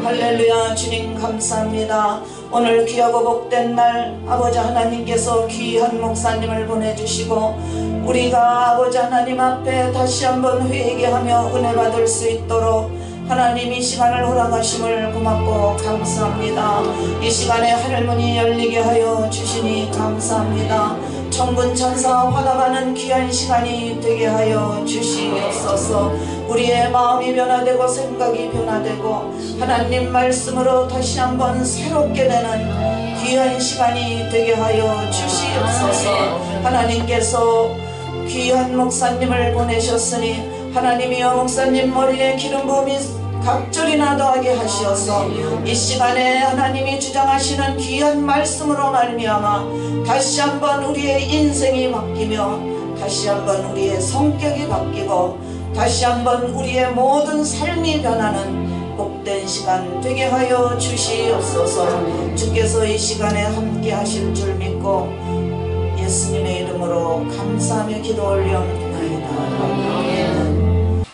할렐루야. 주님 감사합니다. 오늘 귀하고 복된 날 아버지 하나님께서 귀한 목사님을 보내주시고 우리가 아버지 하나님 앞에 다시 한번 회개하며 은혜 받을 수 있도록 하나님 이 시간을 허락하심을 고맙고 감사합니다. 이 시간에 하늘문이 열리게 하여 주시니 감사합니다. 천군 천사 화답하는 귀한 시간이 되게 하여 주시옵소서. 우리의 마음이 변화되고 생각이 변화되고 하나님 말씀으로 다시 한번 새롭게 되는 귀한 시간이 되게 하여 주시옵소서. 하나님께서 귀한 목사님을 보내셨으니 하나님이여 목사님 머리에 기름 부음이 각절이나 더하게 하시어서 이 시간에 하나님이 주장하시는 귀한 말씀으로 말미암아 다시 한번 우리의 인생이 바뀌며 다시 한번 우리의 성격이 바뀌고 다시 한번 우리의 모든 삶이 변하는 복된 시간 되게 하여 주시옵소서. 주께서 이 시간에 함께 하실 줄 믿고 예수님의 이름으로 감사하며 기도 올려옵나이다.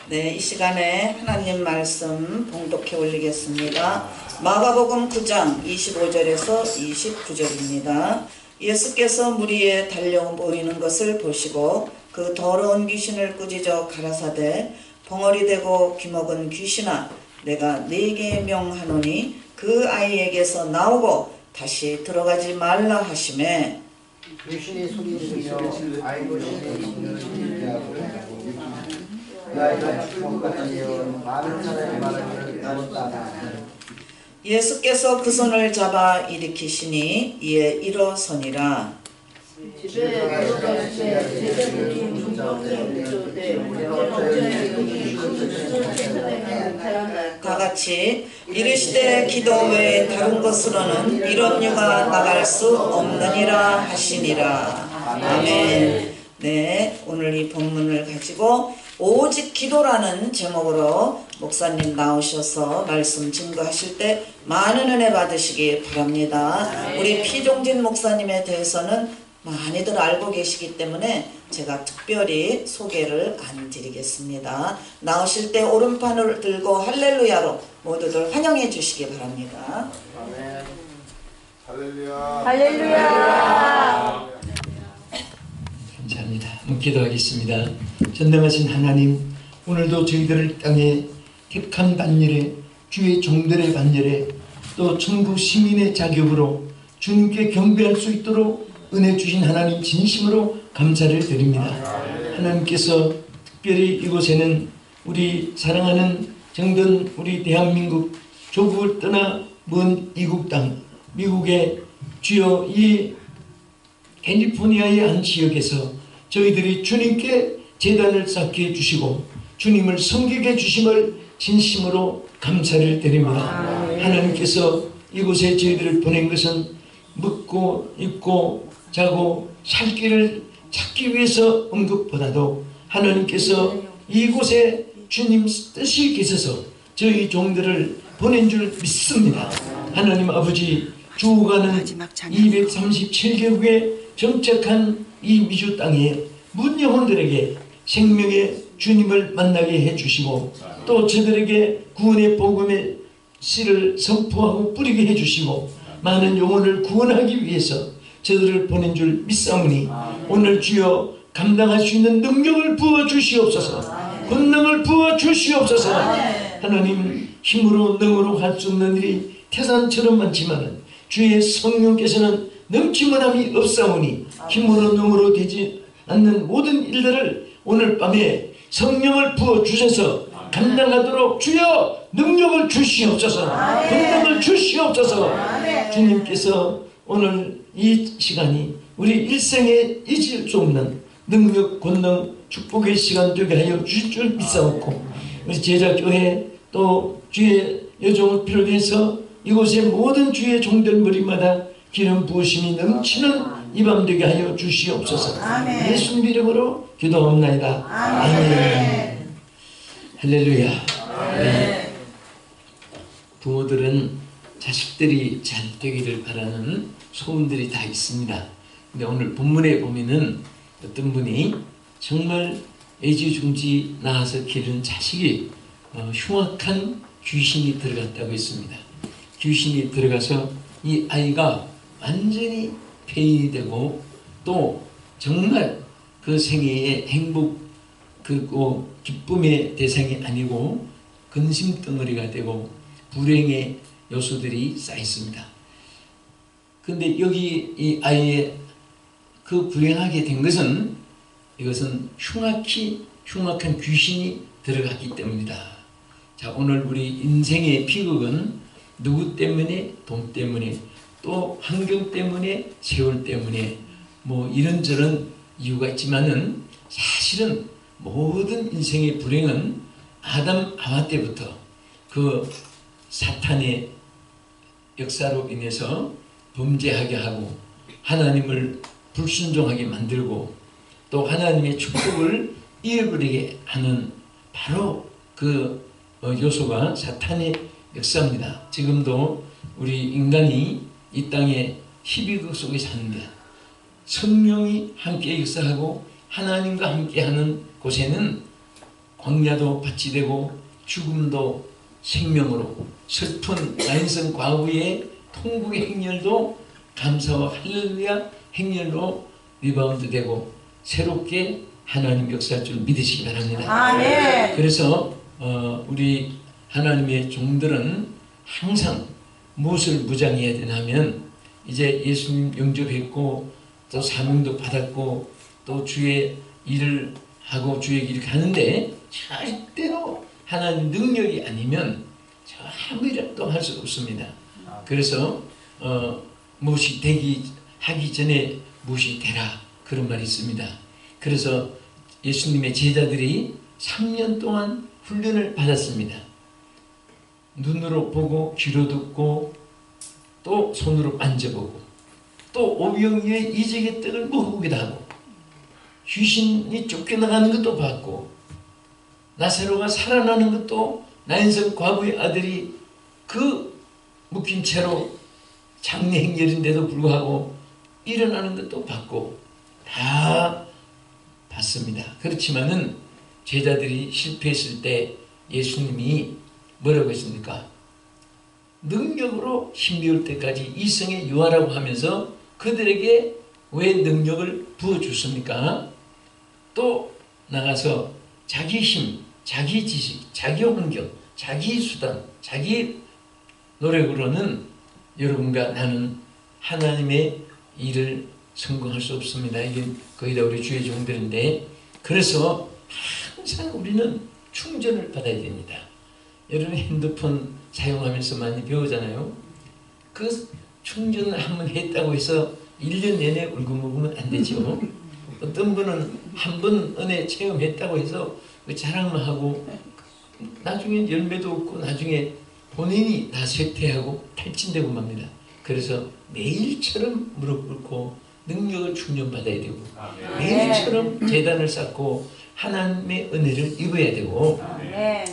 네, 이 시간에 하나님 말씀 봉독해 올리겠습니다. 마가복음 9장 25절에서 29절입니다. 예수께서 물 위에 달려보이는 것을 보시고 그 더러운 귀신을 꾸짖어 가라사대 벙어리 되고 귀먹은 귀신아 내가 네게 명하노니 그 아이에게서 나오고 다시 들어가지 말라 하시매 귀신이 소리지르며 아이고 그 아이가 죽을 것 같으며 많은 사람의 말을 들었다. 예수께서 그 손을 잡아 일으키시니 이에 일어서니라. 다같이 이르시되 기도 외에 다른 것으로는 이런 유가 나갈 수 없느니라 하시니라. 아멘. 네, 오늘 이 본문을 가지고 오직 기도라는 제목으로 목사님 나오셔서 말씀 증거하실 때 많은 은혜 받으시기 바랍니다. 우리 피종진 목사님에 대해서는 많이들 알고 계시기 때문에 제가 특별히 소개를 안 드리겠습니다. 나오실 때 오른팔을 들고 할렐루야로 모두들 환영해 주시기 바랍니다. 아멘. 할렐루야. 할렐루야. 감사합니다. 기도하겠습니다. 전능하신 하나님, 오늘도 저희들을 땅에 택한 반열에 주의 종들의 반열에 또 천국 시민의 자격으로 주님께 경배할 수 있도록 은혜 주신 하나님 진심으로 감사를 드립니다. 하나님께서 특별히 이곳에는 우리 사랑하는 정든 우리 대한민국 조국을 떠나 먼 이국 땅 미국의 주여 이 캘리포니아의 한 지역에서 저희들이 주님께 제단을 쌓게 해주시고 주님을 섬기게 해주심을 진심으로 감사를 드립니다. 하나님께서 이곳에 저희들을 보낸 것은 먹고 입고 자고 살 길을 찾기 위해서 온 것보다도 하나님께서 이곳에 주님 뜻이 계셔서 저희 종들을 보낸 줄 믿습니다. 하나님 아버지 주어가는 237개국의 정착한 이 미주 땅에 문 영혼들에게 생명의 주님을 만나게 해주시고 또 저들에게 구원의 복음의 씨를 선포하고 뿌리게 해주시고 많은 영혼을 구원하기 위해서 저들을 보낸 줄 믿사오니 오늘 주여 감당할 수 있는 능력을 부어주시옵소서. 권능을 부어주시옵소서. 하나님 힘으로 능으로 할 수 없는 일이 태산처럼 많지만 주의 성령께서는 넘치만함이 없사오니 힘으로 능으로 되지 않는 모든 일들을 오늘 밤에 성령을 부어주셔서 감당하도록 주여 능력을 주시옵소서. 권능을 주시옵소서. 주님께서 오늘 이 시간이 우리 일생에 잊을 수 없는 능력, 권능, 축복의 시간 되게 하여 주실 줄 믿사옵고 우리 제자교회 또 주의 여종을 비롯해서 이곳의 모든 주의 종들 머리마다 기름 부으심이 넘치는 이 밤 되게 하여 주시옵소서. 예수님 이름으로 기도합나이다. 아멘. 할렐루야. 네. 부모들은 자식들이 잘 되기를 바라는 소원들이 다 있습니다. 근데 오늘 본문에 보면은 어떤 분이 정말 애지중지 낳아서 기른 자식이 흉악한 귀신이 들어갔다고 했습니다. 귀신이 들어가서 이 아이가 완전히 폐인이 되고 또 정말 그 생애의 행복 그리고 기쁨의 대상이 아니고 근심덩어리가 되고 불행의 요소들이 쌓였습니다. 근데 여기 이 아이의 그 불행하게 된 것은 이것은 흉악한 귀신이 들어갔기 때문이다. 자, 오늘 우리 인생의 비극은 누구 때문에? 돈 때문에, 또 환경 때문에, 세월 때문에 뭐 이런저런 이유가 있지만은 사실은 모든 인생의 불행은 아담 하와 때부터 그 사탄의 역사로 인해서 범죄하게 하고 하나님을 불순종하게 만들고 또 하나님의 축복을 잃어버리게 하는 바로 그 요소가 사탄의 역사입니다. 지금도 우리 인간이 이 땅에 희비극 속에 사는데 성령이 함께 역사하고 하나님과 함께하는 곳에는 광야도 밭이 되고 죽음도 생명으로, 슬픈 난성 과부의 통곡의 행렬도 감사와 할렐루야 행렬로 리바운드 되고 새롭게 하나님 역사할 줄 믿으시기 바랍니다. 아멘. 그래서 우리 하나님의 종들은 항상 무엇을 무장해야 되냐면 이제 예수님 영접했고 또 사명도 받았고 또 주의 일을 하고 주의 길을 가는데 절대로 하나님 능력이 아니면 저 아무리라도 할 수 없습니다. 그래서 무엇이 하기 전에 무엇이 되라 그런 말이 있습니다. 그래서 예수님의 제자들이 3년 동안 훈련을 받았습니다. 눈으로 보고 귀로 듣고 또 손으로 만져보고 또 오병이의 이적의 떡을 먹어보기도 하고 귀신이 쫓겨나가는 것도 봤고 나사로가 살아나는 것도 나인성 과부의 아들이 그 묶인 채로 장례 행렬인데도 불구하고 일어나는 것도 봤고 다 봤습니다. 그렇지만은 제자들이 실패했을 때 예수님이 뭐라고 했습니까? 능력으로 힘겨울 때까지 이성의 유하라고 하면서 그들에게 왜 능력을 부어줬습니까? 또 나가서 자기 힘, 자기 지식, 자기 환경, 자기 수단, 자기 노력으로는 여러분과 나는 하나님의 일을 성공할 수 없습니다. 이게 거의 다 우리 주의 종들인데 그래서 항상 우리는 충전을 받아야 됩니다. 여러분 핸드폰 사용하면서 많이 배우잖아요. 그 충전을 한번 했다고 해서 1년 내내 울고 먹으면 안 되죠. 어떤 분은 한 번 은혜 체험했다고 해서 그 자랑만 하고 나중에 열매도 없고 나중에 본인이 다 쇠퇴하고 탈진되고 맙니다. 그래서 매일처럼 무릎 꿇고 능력을 충전받아야 되고 매일처럼 제단을 쌓고 하나님의 은혜를 입어야 되고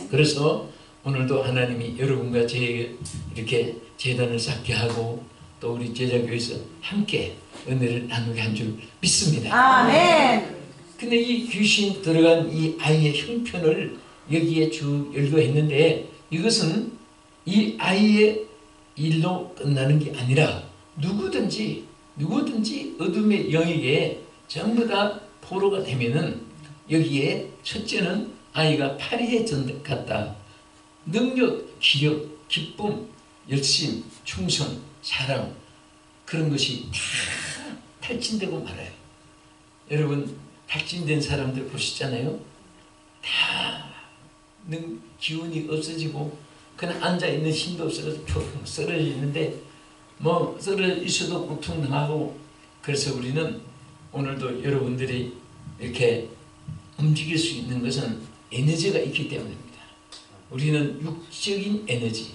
그래서 오늘도 하나님이 여러분과 저에게 이렇게 제단을 쌓게 하고 또 우리 제자교회에서 함께 은혜를 나누게 한 줄 믿습니다. 아멘. 근데 이 귀신 들어간 이 아이의 형편을 여기에 쭉 열거했는데 이것은 이 아이의 일로 끝나는 게 아니라 누구든지 어둠의 영에게 전부 다 포로가 되면은 여기에 첫째는 아이가 파리에 갔다. 능력, 기력, 기쁨, 열심, 충성, 사랑 그런 것이 다 탈진되고 말아요. 여러분 탈진된 사람들 보시잖아요. 다 기운이 없어지고 그냥 앉아있는 힘도 없어서 푹 쓰러지는데 뭐 쓰러져 있어도 고통당하고 그래서 우리는 오늘도 여러분들이 이렇게 움직일 수 있는 것은 에너지가 있기 때문입니다. 우리는 육적인 에너지,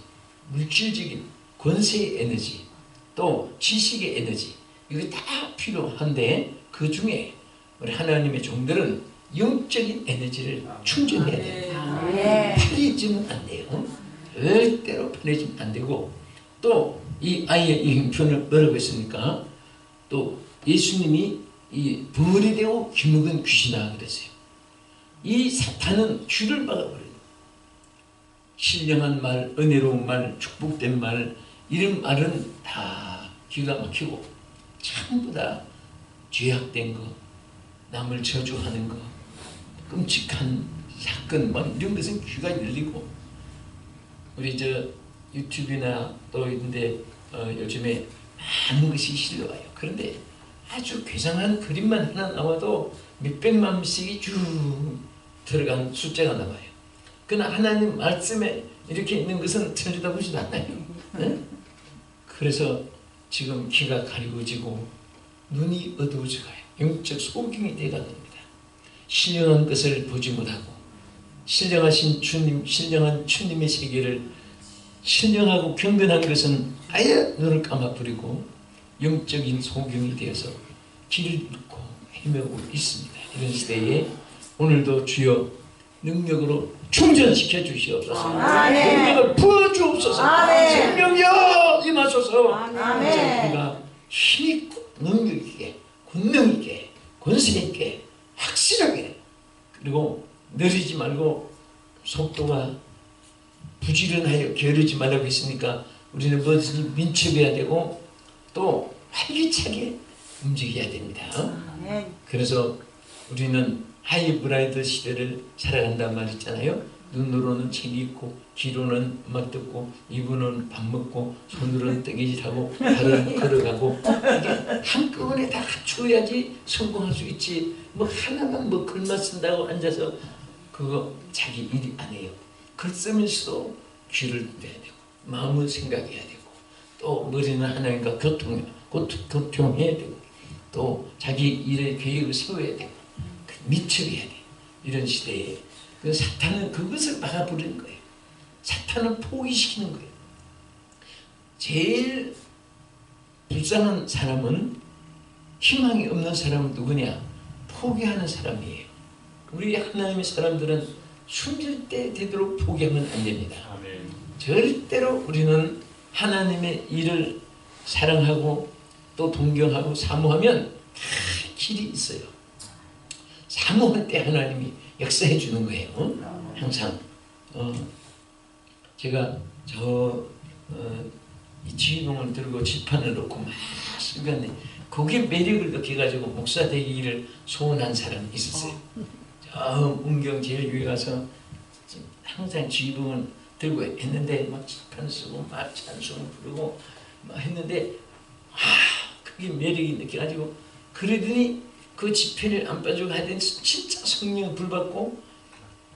물질적인 권세의 에너지, 또 지식의 에너지 이게 다 필요한데 그 중에 우리 하나님의 종들은 영적인 에너지를 충전해야 돼요. 편해지면 안 돼요. 절대로 편해지면 안 되고 또 이 아이의 이 형편을 뭐라고 했습니까? 또 예수님이 이 벌이 되고 기묵은 귀신아 그랬어요. 이 사탄은 귀를 막아버려요. 신령한 말, 은혜로운 말, 축복된 말, 이런 말은 다 기가 막히고 전부 다 죄악된 거, 남을 저주하는 거, 끔찍한 사건, 막 이런 것은 귀가 열리고, 우리 저 유튜브나 또 있는데 요즘에 많은 것이 실려와요. 그런데 아주 괴상한 그림만 하나 나와도 몇백만 명씩이 쭉 들어간 숫자가 나와요. 그러나 하나님 말씀에 이렇게 있는 것은 들여다보지도 않아요. 네? 그래서 지금 귀가 가리워지고 눈이 어두워져가요. 영적 소경이 되어가는 겁니다. 신령한 것을 보지 못하고 신령하신 주님, 신령한 주님의 세계를, 신령하고 경건한 것은 아예 눈을 감아버리고 영적인 소경이 되어서 길을 잃고 헤매고 있습니다. 이런 시대에 오늘도 주여 능력으로 충전시켜 주시옵소서. 능력을 부어주옵소서. 생명이여 임하소서. 우리가 힘있고 능력있게, 권능있게, 권세있게, 확실하게, 그리고 느리지 말고 속도가 부지런하여 게으르지 말라고 했으니까 우리는 뭐든지 민첩해야 되고 또 활기차게 움직여야 됩니다. 그래서 우리는 하이브라이드 시대를 살아간단 말 있잖아요. 눈으로는 책 읽고, 귀로는 음악 듣고, 입으로는 밥 먹고, 손으로는 뜨개질하고, 발은 걸어가고, 이게 한꺼번에 다 갖추어야지 성공할 수 있지. 뭐 하나만 뭐 글만 쓴다고 앉아서 그거 자기 일이 아니에요. 글 쓰면서도 귀를 내야 되고, 마음을 생각해야 되고, 또 머리는 하나님과 교통해야 되고, 또 자기 일의 계획을 세워야 되고, 미쳐야 돼. 이런 시대에 그 사탄은 그것을 막아버리는 거예요. 사탄은 포기시키는 거예요. 제일 불쌍한 사람은, 희망이 없는 사람은 누구냐? 포기하는 사람이에요. 우리 하나님의 사람들은 숨질 때 되도록 포기하면 안 됩니다. 아멘. 절대로 우리는 하나님의 일을 사랑하고 또 동경하고 사모하면 다 길이 있어요. 사모할 때 하나님이 역사해 주는 거예요. 항상 제가 이 지휘봉을 들고 지판을 놓고 막 쓰겠네. 거기에 매력을 느껴가지고 목사 되기를 소원한 사람이 있었어요. 저 문경제일교회 가서 항상 지휘봉을 들고 했는데 막 지판 쓰고 막 찬송 부르고 막 했는데 그게 매력이 느껴가지고 그러더니 그 집회를 안 빠지고 하더니 진짜 성령 불받고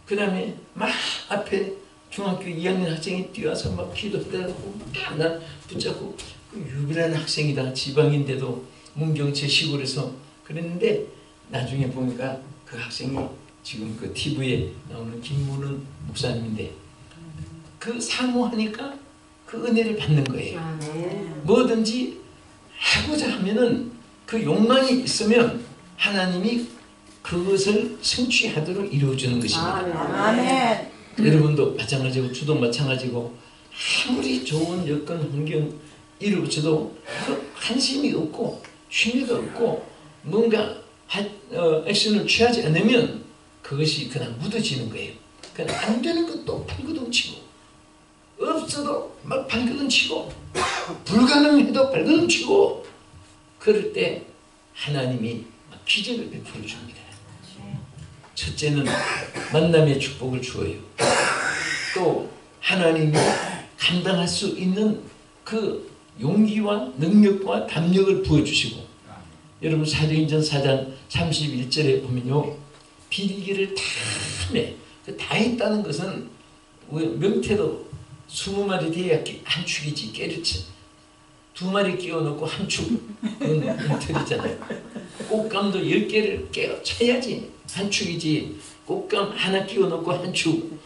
그 다음에 막 앞에 중학교 2학년 학생이 뛰어와서 막 기도하고 나 붙잡고 그 유별한 학생이다. 지방인데도 문경제 시골에서 그랬는데 나중에 보니까 그 학생이 지금 그 TV에 나오는 김문은 목사님인데 그 사모하니까 그 은혜를 받는 거예요. 뭐든지 하고자 하면은 그 욕망이 있으면 하나님이 그것을 성취하도록 이루어주는 것입니다. 아멘. 여러분도 마찬가지고 저도 마찬가지고 아무리 좋은 여건 환경 이루어져도 그 관심이 없고 취미가 없고 뭔가 액션을 취하지 않으면 그것이 그냥 묻어지는 거예요. 그냥 안 되는 것도 발버둥 치고 없어도 막 발버둥 치고 불가능해도 발버둥 치고 그럴 때 하나님이 막 기적을 베풀어 줍니다. 첫째는 만남의 축복을 주어요. 또 하나님이 감당할 수 있는 그 용기와 능력과 담력을 부어주시고 여러분 사도행전 4장 31절에 보면요 비리기를 다 해. 다 했다는 것은 명태도 20마리 돼야 한 축이지 깨르치 2마리 끼워놓고 한 축 그건 명태이잖아요. 꽃감도 10개를 깨어 쳐야지 한 축이지 꽃감 하나 끼워놓고 한 축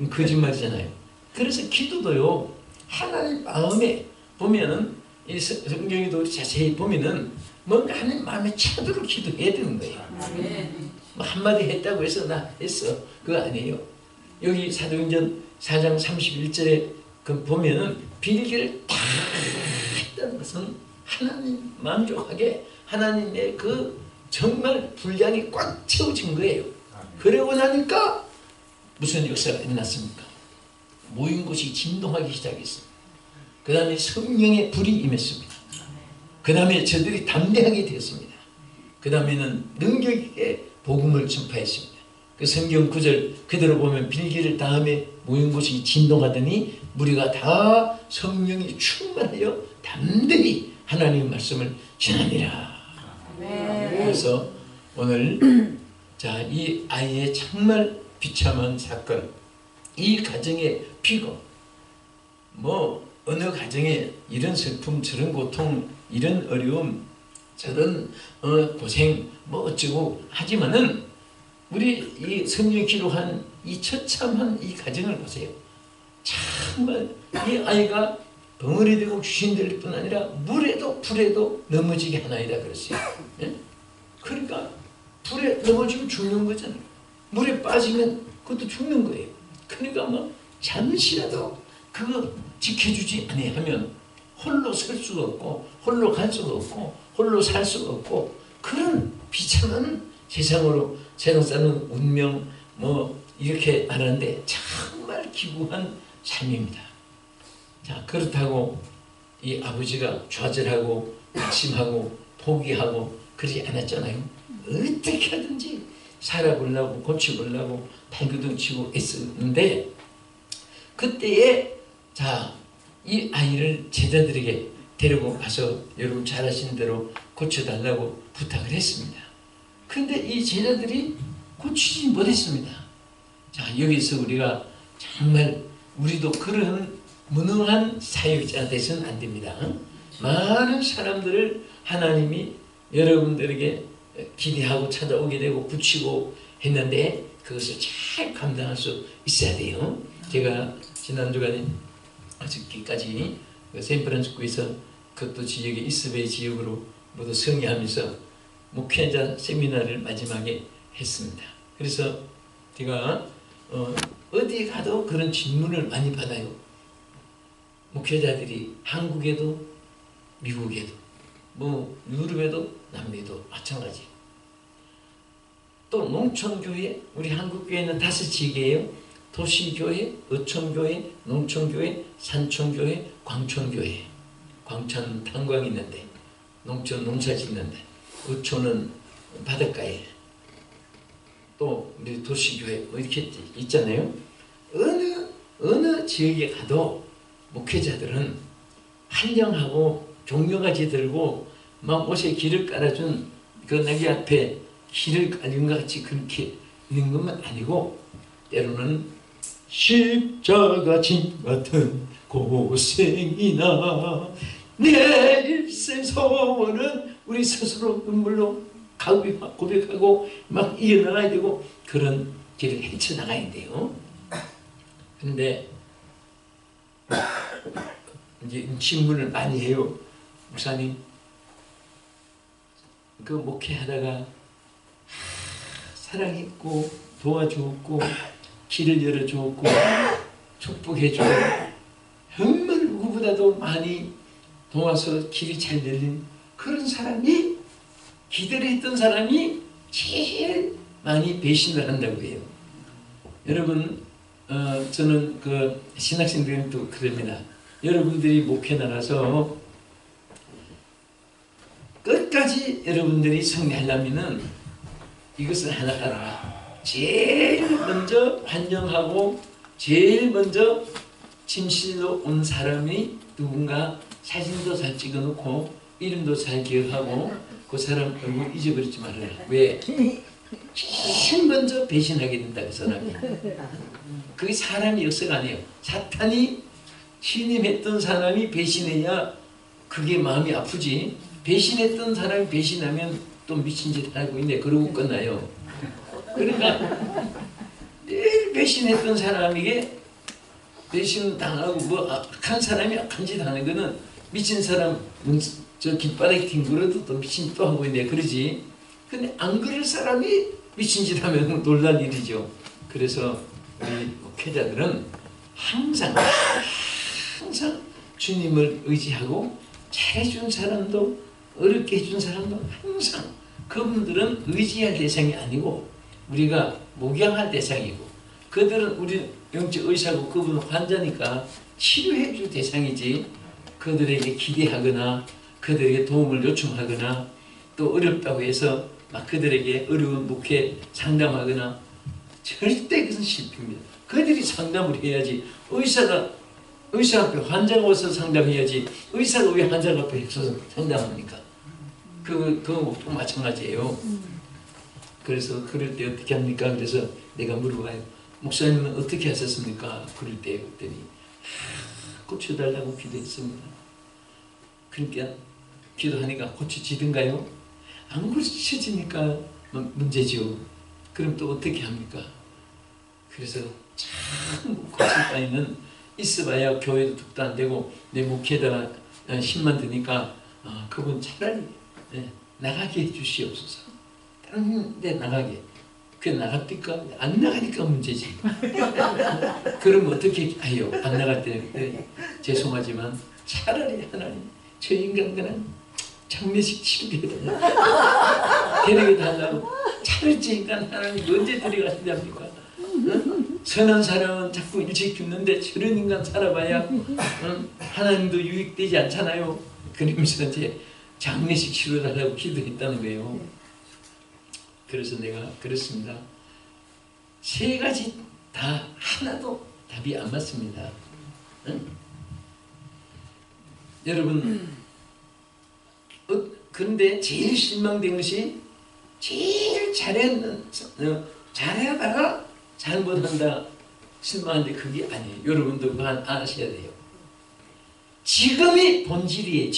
거짓말이잖아요. 그래서 기도도요 하나님 마음에 보면은 이 성경에도 자세히 보면은 뭔가 하나님 마음에 차도록 기도해야 되는 거예요. 뭐 한마디 했다고 해서 나 했어 그거 아니에요. 여기 사도행전 4장 31절에 그 보면은 빌기를 다 했다는 것은 하나님 만족하게 하나님의 그 정말 분량이 꽉 채워진 거예요. 그러고 나니까 무슨 역사가 일어났습니까? 모인 곳이 진동하기 시작했습니다. 그 다음에 성령의 불이 임했습니다. 그 다음에 저들이 담대하게 되었습니다. 그 다음에는 능력 있게 복음을 전파했습니다. 그 성경 구절 그대로 보면 빌기를 다음에 모인 곳이 진동하더니 무리가 다 성령이 충만하여 담대히 하나님의 말씀을 전하니라. 그래서 오늘 자, 이 아이의 정말 비참한 사건, 이 가정의 피고, 뭐 어느 가정에 이런 슬픔, 저런 고통, 이런 어려움, 저런 고생 뭐 어쩌고 하지만은 우리 이 성경 기록한 이 처참한 이 가정을 보세요. 정말 이 아이가 벙어리 되고 귀신될 뿐 아니라 물에도 불에도 넘어지게 하나이다 그랬어요. 예? 그러니까 불에 넘어지면 죽는 거잖아요. 물에 빠지면 그것도 죽는 거예요. 그러니까 뭐 잠시라도 그거 지켜주지 아니하면 홀로 설 수가 없고 홀로 갈 수가 없고 홀로 살 수가 없고 그런 비참한 세상으로 세상 사는 운명 뭐 이렇게 말하는데 정말 기구한 삶입니다. 자, 그렇다고 이 아버지가 좌절하고 낙심하고 포기하고 그러지 않았잖아요. 어떻게 하든지 살아보려고 고쳐보려고 발버둥치고 애쓰는데 그때에 자, 이 아이를 제자들에게 데리고 가서 여러분 잘 아시는 대로 고쳐달라고 부탁을 했습니다. 근데 이 제자들이 고치지 못했습니다. 자, 여기서 우리가 정말 우리도 그런 무능한 사역자 되서는 안 됩니다. 많은 사람들을 하나님이 여러분들에게 기대하고 찾아오게 되고 붙이고 했는데 그것을 잘 감당할 수 있어야 돼요. 제가 지난주간에 어저께까지 샌프란시스코에서 그것도 지역의 이스베이 지역으로 모두 승리하면서 목회자 세미나를 마지막에 했습니다. 그래서 제가 어디 가도 그런 질문을 많이 받아요. 목회자들이 한국에도 미국에도 뭐 유럽에도 남미에도 마찬가지. 또 농촌교회, 우리 한국교회는 5지교예요. 도시교회, 어촌교회, 농촌교회, 산촌교회, 광촌교회. 광천 탄광이 있는데 농촌 농사 짓는데 어촌은 바닷가에 또 우리 도시교회 뭐 이렇게 있잖아요. 어느 지역에 가도 목회자들은 한량하고 종려가지 들고 막 옷에 길을 깔아준 그 나귀 앞에 길을 깔은 것 같이 그렇게 있는 것만 아니고 때로는 십자가 짐 같은 고생이나 내 일생 소원은 우리 스스로 눈물로 고백하고 막 이어나가야 되고 그런 길을 헤쳐나가야 돼요. 근데 이제 질문을 많이 해요. 목사님 그 목회하다가 사랑했고 도와주었고 길을 열어주었고 축복해주고 정말 누구보다도 많이 도와서 길이 잘 열린 그런 사람이 기대를 했던 사람이 제일 많이 배신을 한다고 해요. 여러분 저는 그 신학생들도 그럽니다. 여러분들이 목회 나가서 끝까지 여러분들이 승리하려면은 이것을 하나 알아. 제일 먼저 환영하고 제일 먼저 침실로 온 사람이 누군가 사진도 잘 찍어놓고 이름도 잘 기억하고 그 사람 얼굴 잊어버리지 말아요. 왜? 제일 먼저 배신하게 된다 그 사람이. 그게 사람의 역사가 아니에요. 사탄이 신임했던 사람이 배신해야 그게 마음이 아프지. 배신했던 사람이 배신하면 또 미친 짓 하고 있네. 그러고 끝나요. 그러니까 늘 배신했던 사람에게 배신당하고 뭐 악한 사람이 악한 짓 하는 거는 미친 사람 저 깃바닥에 뒹굴어도 또 미친 짓 또 하고 있네. 그러지. 근데 안 그럴 사람이 미친 짓 하면 놀랄 일이죠. 그래서 우리 목회자들은 항상 주님을 의지하고 잘해준 사람도 어렵게 해준 사람도 항상 그분들은 의지할 대상이 아니고 우리가 목양할 대상이고 그들은 우리 영적 의사고 그분은 환자니까 치료해 줄 대상이지 그들에게 기대하거나 그들에게 도움을 요청하거나 또 어렵다고 해서 막 그들에게 어려운 목회 상담하거나 절대 그것은 실패입니다. 그들이 상담을 해야지 의사 앞에 환자가 와서 상담해야지 의사가 왜 환자 앞에 서서 상담합니까? 그것도 마찬가지예요. 그래서 그럴 때 어떻게 합니까? 그래서 내가 물어봐요. 목사님은 어떻게 하셨습니까? 그럴 때 그랬더니 고쳐달라고 기도했습니다. 그러니까 기도하니까 고쳐지든가요? 안 고쳐지니까 문제죠. 그럼 또 어떻게 합니까? 그래서 참 고칠 바에는 있어봐야 교회도 득도 안 되고 내 목회에다가 힘만 드니까 그분 차라리 나가게 해주시옵소서. 다른 데 나가게. 그게 나갑니까? 안 나가니까 문제지. 그럼 어떻게 해요? 안 나갈 때 죄송하지만 차라리 하나님 저 인간 그냥 장례식 치르게 데려다달라고. 차라리 저 인간 하나님 언제 데려가신답니까? 선한 사람은 자꾸 일찍 죽는데 저런 인간 살아봐야 하나님도 유익되지 않잖아요. 그러면서 이제 장례식 치러달라고 기도했다는 거예요. 그래서 내가 그랬습니다. 세 가지 다 하나도 답이 안 맞습니다. 여러분 그런데 제일 실망된 것이 제일 잘하다가 잘못한다 실망한데 그게 아니에요. 여러분도 그거 아셔야 돼요. 지금이 본질이에요.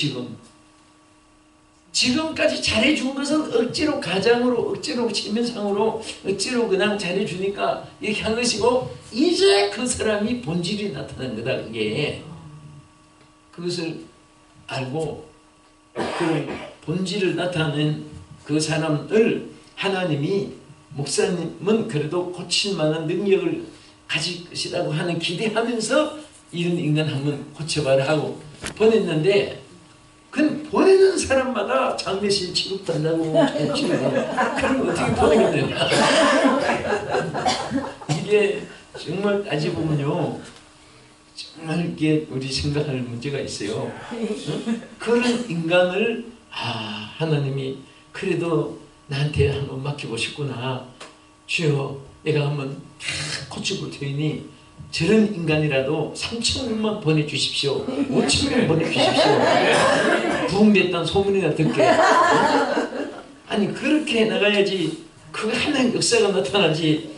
지금까지 잘해준 것은 억지로 가장으로 억지로 체면상으로 억지로 그냥 잘해주니까 이렇게 한 것이고 이제 그 사람이 본질이 나타난 거다. 그게 그것을 알고 그 본질을 나타낸 그 사람을 하나님이 목사님은 그래도 고칠 만한 능력을 가질 것이라고 하는 기대하면서 이런 인간 한번 고쳐봐라 하고 보냈는데 그건 보내는 사람마다 장례식 치렀다고 그럼 어떻게 보내겠냐. 이게 정말 따지고 보면요 정말 이게 우리 생각할 문제가 있어요. 그런 인간을 하나님이 그래도 나한테 한번 맡겨보셨구나. 주여 내가 한번 고쳐볼 테니 저런 인간이라도 3,000명만 보내주십시오. 5,000명 보내주십시오. 부흥됐다는 소문이나 듣게. 아니 그렇게 나가야지 그 하나님 역사가 나타나지.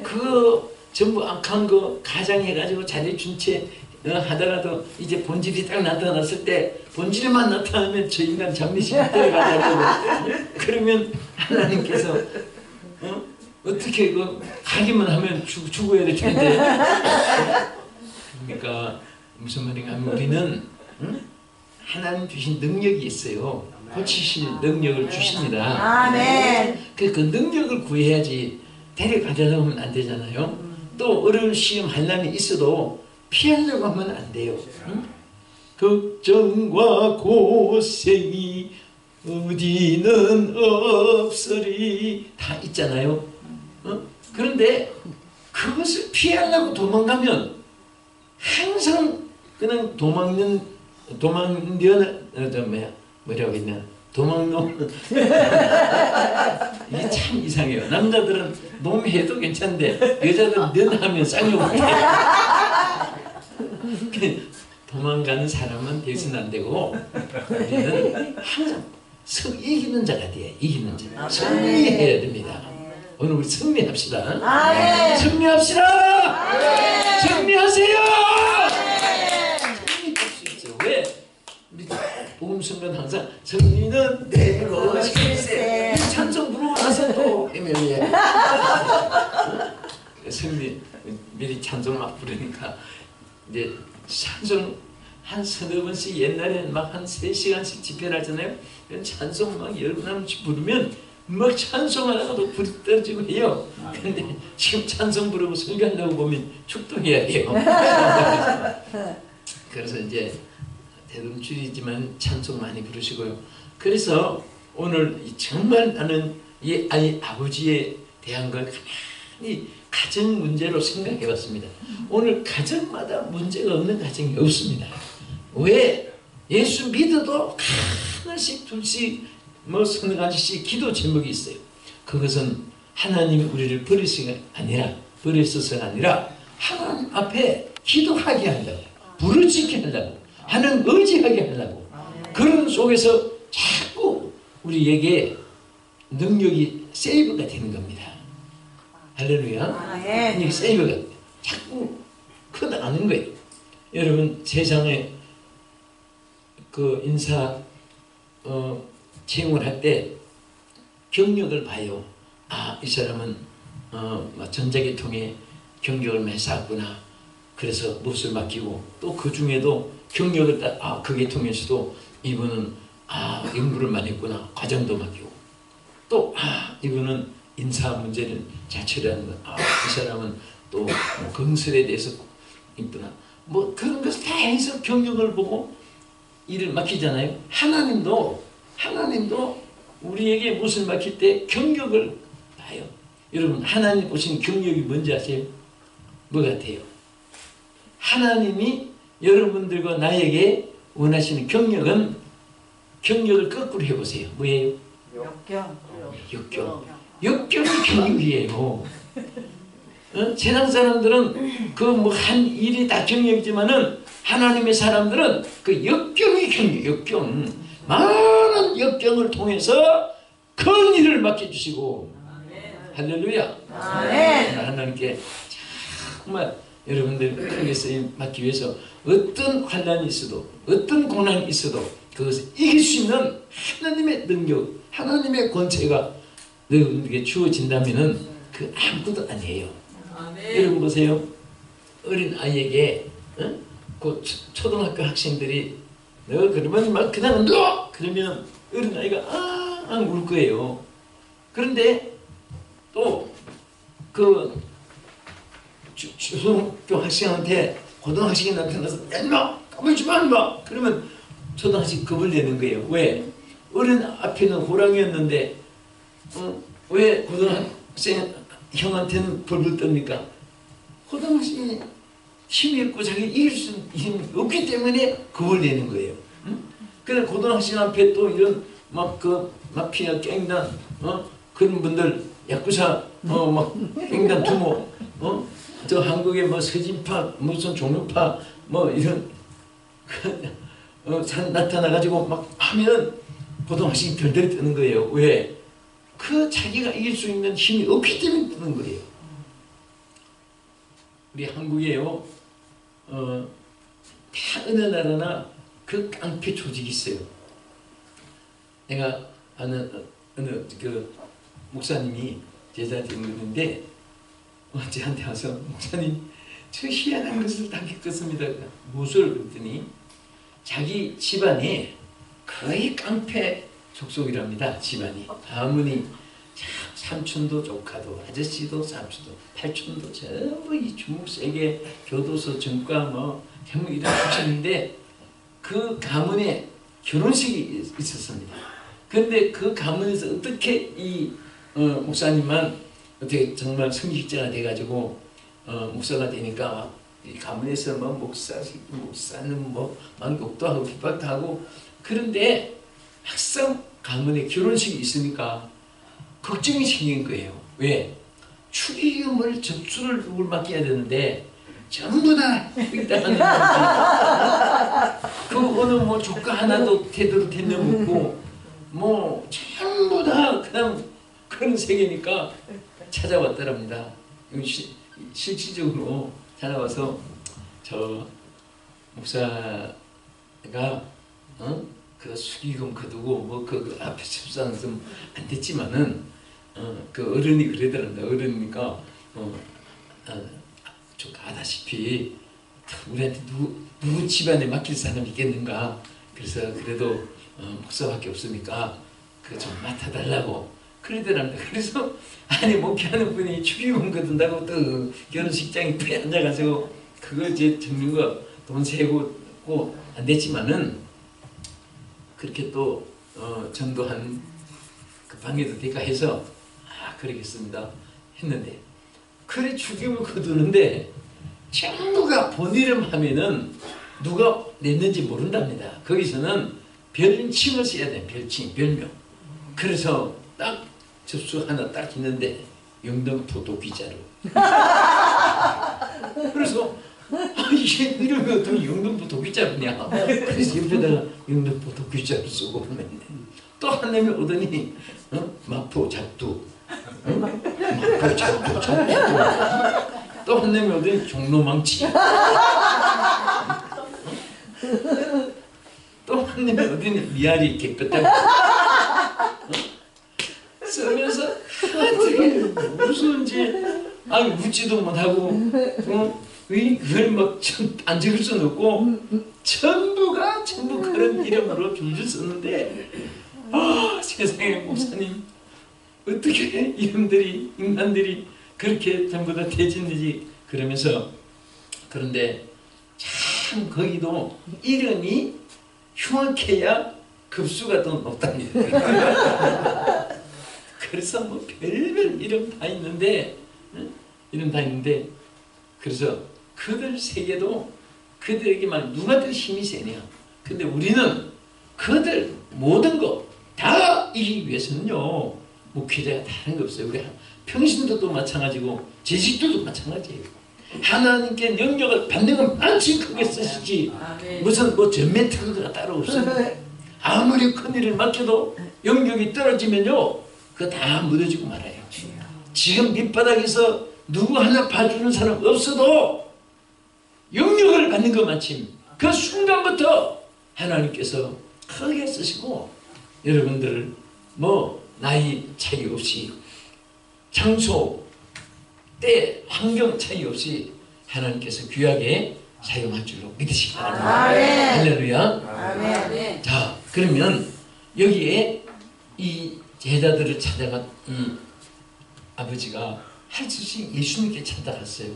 그거 전부 악한 거 가장해가지고 잘해준 채 하다가도 이제 본질이 딱 나타났을 때 본질만 나타나면 저 인간 장례식 데려가자고 그러면 하나님께서 어떻게 가기만 하면 죽어야 될 텐데. 그러니까 무슨 말인가 하면 우리는 하나님 주신 능력이 있어요. 고치실 능력을 주십니다. 아멘. 그 능력을 구해야지 데려가려고 하면 안 되잖아요. 또 어려운 시험 환난이 있어도 피하려고 하면 안 돼요. 걱정과 고생이 어디는 없으리 다 있잖아요. 그런데 그것을 피하려고 도망가면 항상 그냥 뭐라고 했냐 도망놈 이게 참 이상해요. 남자들은 놈해도 괜찮은데 여자들은 넌하면 쌍욕을 해. 도망가는 사람은 되어서는 안 되고 우리는 항상 이기는 자가 돼요. 이기는 자. 승리해야 됩니다. 오늘 우리 승리합시다. 승리합시다. 승리하세요. 승리할 수 있죠. 왜? 우리 복음 순간 항상 승리는 내 것일세. 찬송 부르고 나서 또 헤매해. 승리 미리 찬송 막 부르니까 이제 찬송 한 서너 번씩 옛날에는 막 한 3시간씩 집회를 하잖아요. 찬송 막 10번씩 부르면 막 찬송하다가도 불이 떨어지고 해요. 근데 지금 찬송 부르고 설교하려고 보면 축동해야 해요. 그래서 이제 대부분 줄이지만 찬송 많이 부르시고요. 그래서 오늘 정말 나는 이 아버지에 대한 걸 가만히 가정 문제로 생각해 봤습니다. 오늘 가정마다 문제가 없는 가정이 없습니다. 왜? 예수 믿어도 하나씩 둘씩 뭐 서너 가지씩 기도 제목이 있어요. 그것은 하나님이 우리를 버리셔서가 아니라 하나님 앞에 기도하게 하려고, 부르짖게 하려고, 하나님 의지하게 하려고, 그런 속에서 자꾸 우리에게 능력이 세이브가 되는 겁니다. 할렐루야. 이게 세이브가 자꾸 커나가는 거예요. 여러분, 세상에 그 인사 채용을 할 때 경력을 봐요. 아, 이 사람은 전자계통에 경력을 많이 쌓았구나. 그래서 무엇을 맡기고, 또 그 중에도 경력을 그 계통에서도 이분은 연구를 많이 했구나. 과정도 맡기고, 또 이분은 인사 문제를 잘 처리하는 것. 이 사람은 또 건설에 대해서 있구나. 뭐 그런 것을 다 해서 경력을 보고 일을 맡기잖아요. 하나님도 우리에게 무엇을 맡길 때 경력을 봐요. 여러분, 하나님 보시는 경력이 뭔지 아세요? 뭐 같아요? 하나님이 여러분들과 나에게 원하시는 경력은, 경력을 거꾸로 해보세요. 뭐예요? 역경이 경력이에요. 세상 사람들은 그 뭐 한 일이 다 경력이지만은 하나님의 사람들은 그 역경이 경력, 역경. 많은 역경을 통해서 큰 일을 맡겨주시고, 할렐루야. 하나님께 정말 여러분들 크게 쓰임 받기 위해서 어떤 환난이 있어도, 어떤 고난이 있어도 그것을 이길 수 있는 하나님의 능력, 하나님의 권세가 여러분에게 주어진다면은 그 아무것도 아니에요. 여러분 보세요. 어린 아이에게 그 초등학교 학생들이 너 그러면 막 그냥 너 그러면 어린 아이가 울 거예요. 그런데 또 그 초등학교 학생한테 고등학생이 나타나서 야 인마 까불지 마 인마 그러면 초등학생 겁을 내는 거예요. 왜? 어른 앞에는 호랑이였는데 왜 고등학생 형한테는 벌벌 떱니까? 고등학생이 힘이 없고 자기 이길 수 있는 힘이 없기 때문에 겁을 내는 거예요. 그래서 고등학생 앞에 또 이런 막 그 마피아 갱단 그런 분들 야쿠자 막 갱단 두모 저 한국의 뭐 서진파 무슨 종류파 뭐 이런 나타나가지고 막 하면 고등학생이 별들이 뜨는 거예요. 왜? 그 자기가 이길 수 있는 힘이 없기 때문에 뜨는 거예요. 우리 한국에요, 다 어느 나라나 그 깡패 조직이 있어요. 내가 아는 어느 그 목사님이 제자한테 묻는데 저한테 와서 목사님 저 희한한 것을 다 겪었습니다. 무엇을 그랬더니 자기 집안이 거의 깡패 족속이랍니다. 집안이 가문이 삼촌도 조카도 아저씨도 삼촌도 팔촌도 전부 이 중국 세계 교도소 전과 뭐 전부 이런 출신인데 그 가문에 결혼식이 있었습니다. 그런데 그 가문에서 어떻게 이 목사님만 어떻게 정말 성직자가 돼가지고 목사가 되니까 이 가문에서 뭐 목사는 뭐 욕도 하고 핍박도 하고 그런데 막상 가문에 결혼식이 있으니까 걱정이 생긴 거예요. 왜? 축의금을 접수를 누굴 맡겨야 되는데 전부 다 일단은 그 어느 뭐 조카 하나도 제대로 된명 없고 뭐 전부 다 그냥 그런 세계니까 찾아왔더랍니다. 실질적으로 찾아와서 저 목사가 그 수기금 거두고 뭐 그 앞에 접수하는 좀 안 됐지만은 그 어른이 그러더랍니다. 어른이니까 좀 아다시피 우리한테 누구 집안에 맡길 사람이 있겠는가. 그래서 그래도 목사밖에 없으니까 그 좀 맡아달라고 그러더랍니다. 그래서 아니 목회하는 분이 축의금 거둔다고 또 결혼식장에 또 앉아가지고 그거 이제 정리가 돈 세고 안 됐지만은 그렇게 또 전도한 그 방해도 대가 해서 그러겠습니다 했는데 그래 죽임을 거두는데 전부가 본 이름 하면은 누가 냈는지 모른답니다. 거기서는 별칭을 써야 돼. 별칭, 별명. 그래서 딱 접수 하나 딱 있는데 영등포 도끼자루. 그래서 이게 이름이 어떻게 영등포 도끼자루냐. 그래서 옆에다가 영등포 도끼자루 쓰고 보냈네. 또 한 놈이 오더니 마포 작두. 마포 작두. 또 한 놈이 오더니 종로망치. 또 한 놈이 오더니 미아리 깨끗하고. 쓰면서 어떻게 무슨지 웃지도 못하고 이걸 막 안 적을 수는 없고 전부가 전부 그런 이름으로 줄줄 썼는데 세상에 목사님 어떻게 이름들이 인간들이 그렇게 전부 다 대진되지 그러면서 그런데 참 거기도 이름이 흉악해야 급수가 더 높답니다. 그래서 뭐 별별 이름 다 있는데 그래서 그들 세계도 그들에게만 누가 더 힘이 세냐. 근데 우리는 그들 모든 거 다 이기기 위해서는요 목회자가 다른 거 없어요. 우리 평신도도 마찬가지고 제식도도 마찬가지예요. 하나님께 영역을 받는 건 많지 크게 쓰시지 무슨 뭐 전매특허가 따로 없습니다. 아무리 큰 일을 맡겨도 영역이 떨어지면요 그거 다 무너지고 말아요. 지금 밑바닥에서 누구 하나 봐주는 사람 없어도 영역을 받는 것만큼 그 순간부터 하나님께서 크게 쓰시고 여러분들을 뭐 나이 차이 없이 장소, 때, 환경 차이 없이 하나님께서 귀하게 사용할 줄로 믿으시기 바랍니다. 할렐루야. 아멘. 자, 그러면 여기에 이 제자들을 찾아간 이 아버지가 할 수 없이 예수님께 찾아갔어요.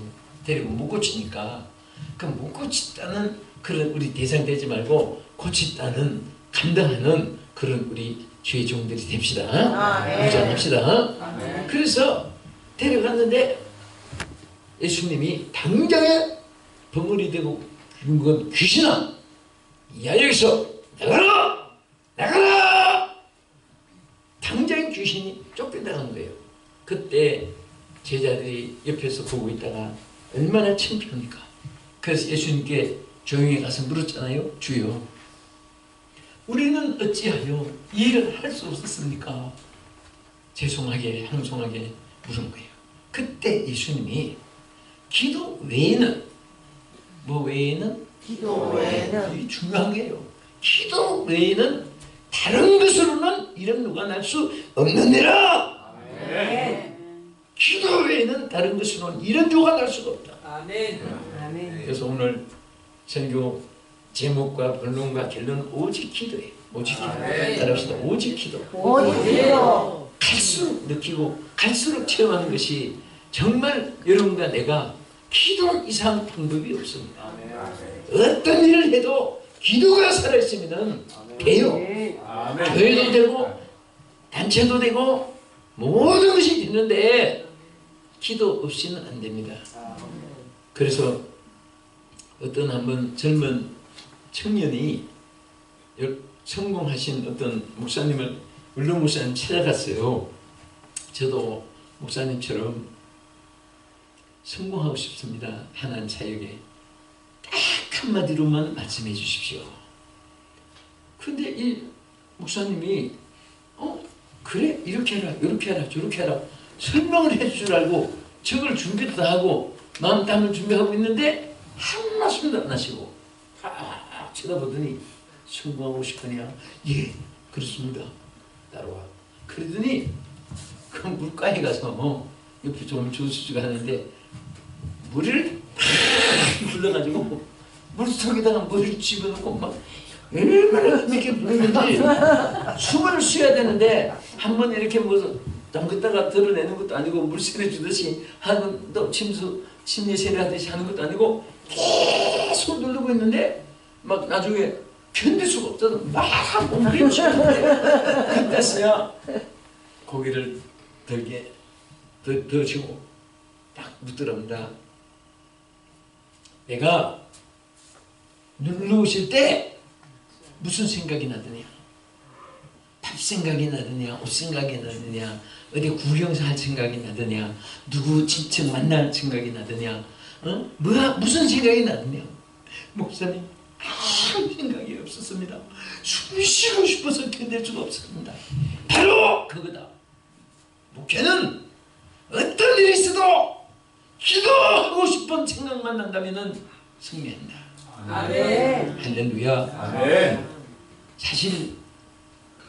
데리고 못 고치니까. 그럼 못 고쳤다는 그런 우리 대상 되지 말고 고쳤다는 감당하는 그런 우리 주의 종들이 됩시다. 무장합시다. 그래서 데려갔는데 예수님이 당장에 버무리 되고 묵은 귀신아, 야 여기서 나가라! 나가라! 당장 귀신이 쫓겨나간 거예요. 그때 제자들이 옆에서 보고 있다가 얼마나 창피합니까? 그래서 예수님께 조용히 가서 물었잖아요. 주여, 우리는 어찌하여 이 일을 할 수 없었습니까? 죄송하게 항송하게 물은 거예요. 그때 예수님이 기도 외에는 뭐 외에는? 기도 외에는 이게 중요한 거예요. 기도 외에는 다른 것으로는 이런 누가 날 수 없느니라. 기도 외에는 다른 것으로는 이런 조가 날 수가 없다. 아멘. 그래서 오늘 설교 제목과 본론과 결론은 오직 기도예요. 오직 기도. 따라합시다. 오직 기도. 오직기도. 갈수록 느끼고 갈수록 체험하는 것이 정말 여러분과 내가 기도 이상 방법이 없습니다. 어떤 일을 해도 기도가 살아있으면 돼요. 교회도 되고 단체도 되고 모든 것이 되는데 기도 없이는 안 됩니다. 그래서 어떤 한번 젊은 청년이 성공하신 어떤 목사님을 물론 목사님 찾아갔어요. 저도 목사님처럼 성공하고 싶습니다. 하나님 사역에 딱 한마디로만 말씀해 주십시오. 근데 이 목사님이 그래 이렇게 해라 이렇게 해라 저렇게 해라 설명을 해줄 줄 알고 저걸 준비도 다 하고 마음 담을 준비하고 있는데 한 말씀도 안 하시고 쳐다보더니 성공하고 싶으냐? 예 그렇습니다. 따라와. 그러더니 그 물가에 가서 옆에 좀 조수주가 하는데 물을 팍 불러가지고 물속에다가 물을 집어넣고 막 얼마나 이렇게 부르는지 숨을 쉬어야 되는데 한번 이렇게 뭐 담갔다가 드러내는 것도 아니고 물세례 주듯이 하는 또 침례 세례 하듯이 하는 것도 아니고 계속 누르고 있는데 막 나중에 견딜 수가 없어서 막 몸부림 치는데 그때서야 고개를 들게 드시고 딱 묻더랍니다. 내가 눈 누우실 때 무슨 생각이 나더냐? 밥 생각이 나더냐? 옷 생각이 나더냐? 어디 구경사 할 생각이 나더냐? 누구 친척 만날 생각이 나더냐? 무슨 생각이 나더냐? 목사님, 아무 생각이 없었습니다. 숨 쉬고 싶어서 견딜 수가 없었습니다. 바로 그거다. 목회는 어떤 일이 있어도 기도하고 싶은 생각만 난다면 승리한다. 아멘. 할렐루야. 아멘. 사실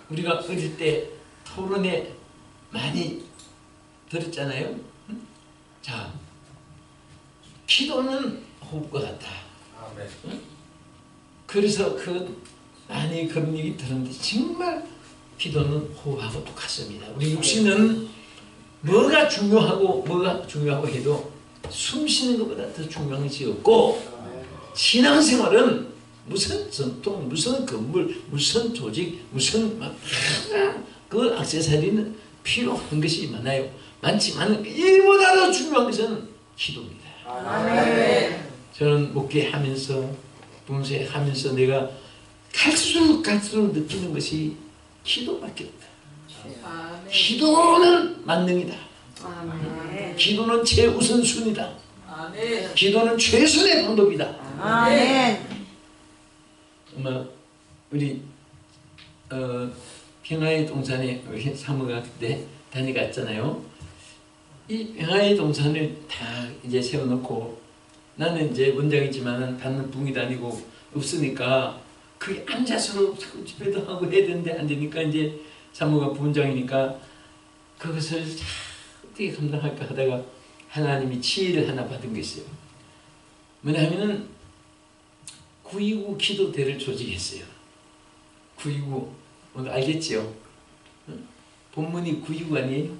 우리가 어릴 때 토론에 많이 들었잖아요. 자, 기도는 호흡과 같다. 아멘. 그래서 많이 그런 얘기 들었는데 정말 기도는 호흡하고 똑같습니다. 우리 육신은 뭐가 중요하고 해도 숨 쉬는 것보다 더 중요한 것이 없고, 신앙생활은 무슨 전통, 무슨 건물, 무슨 조직, 무슨 그 액세서리는 필요한 것이 많지만 이보다 더 중요한 것은 기도입니다. 아멘. 저는 목회하면서 봉사하면서 내가 갈수록 느끼는 것이 기도밖에 없다. 아멘. 기도는 만능이다. 아멘. 기도는 최우선순위다. 아멘. 기도는 최선의 방법이다. 아멘. 우리 평화의 동산에 사무가 그때 다녀갔잖아요. 이 평화의 동산을 다 이제 세워놓고 나는 이제 원장이지만 받는 붕이 다니고 없으니까 그게 앉아서 집회도 하고 해야 되는데 안 되니까 이제 사무가 부원장이니까 그것을 어떻게 감당할까 하다가 하나님이 지혜를 하나 받은 게 있어요. 뭐냐면은 9.29 기도대를 조직했어요. 9.29 오늘 알겠지요? 본문이 9.29 아니에요?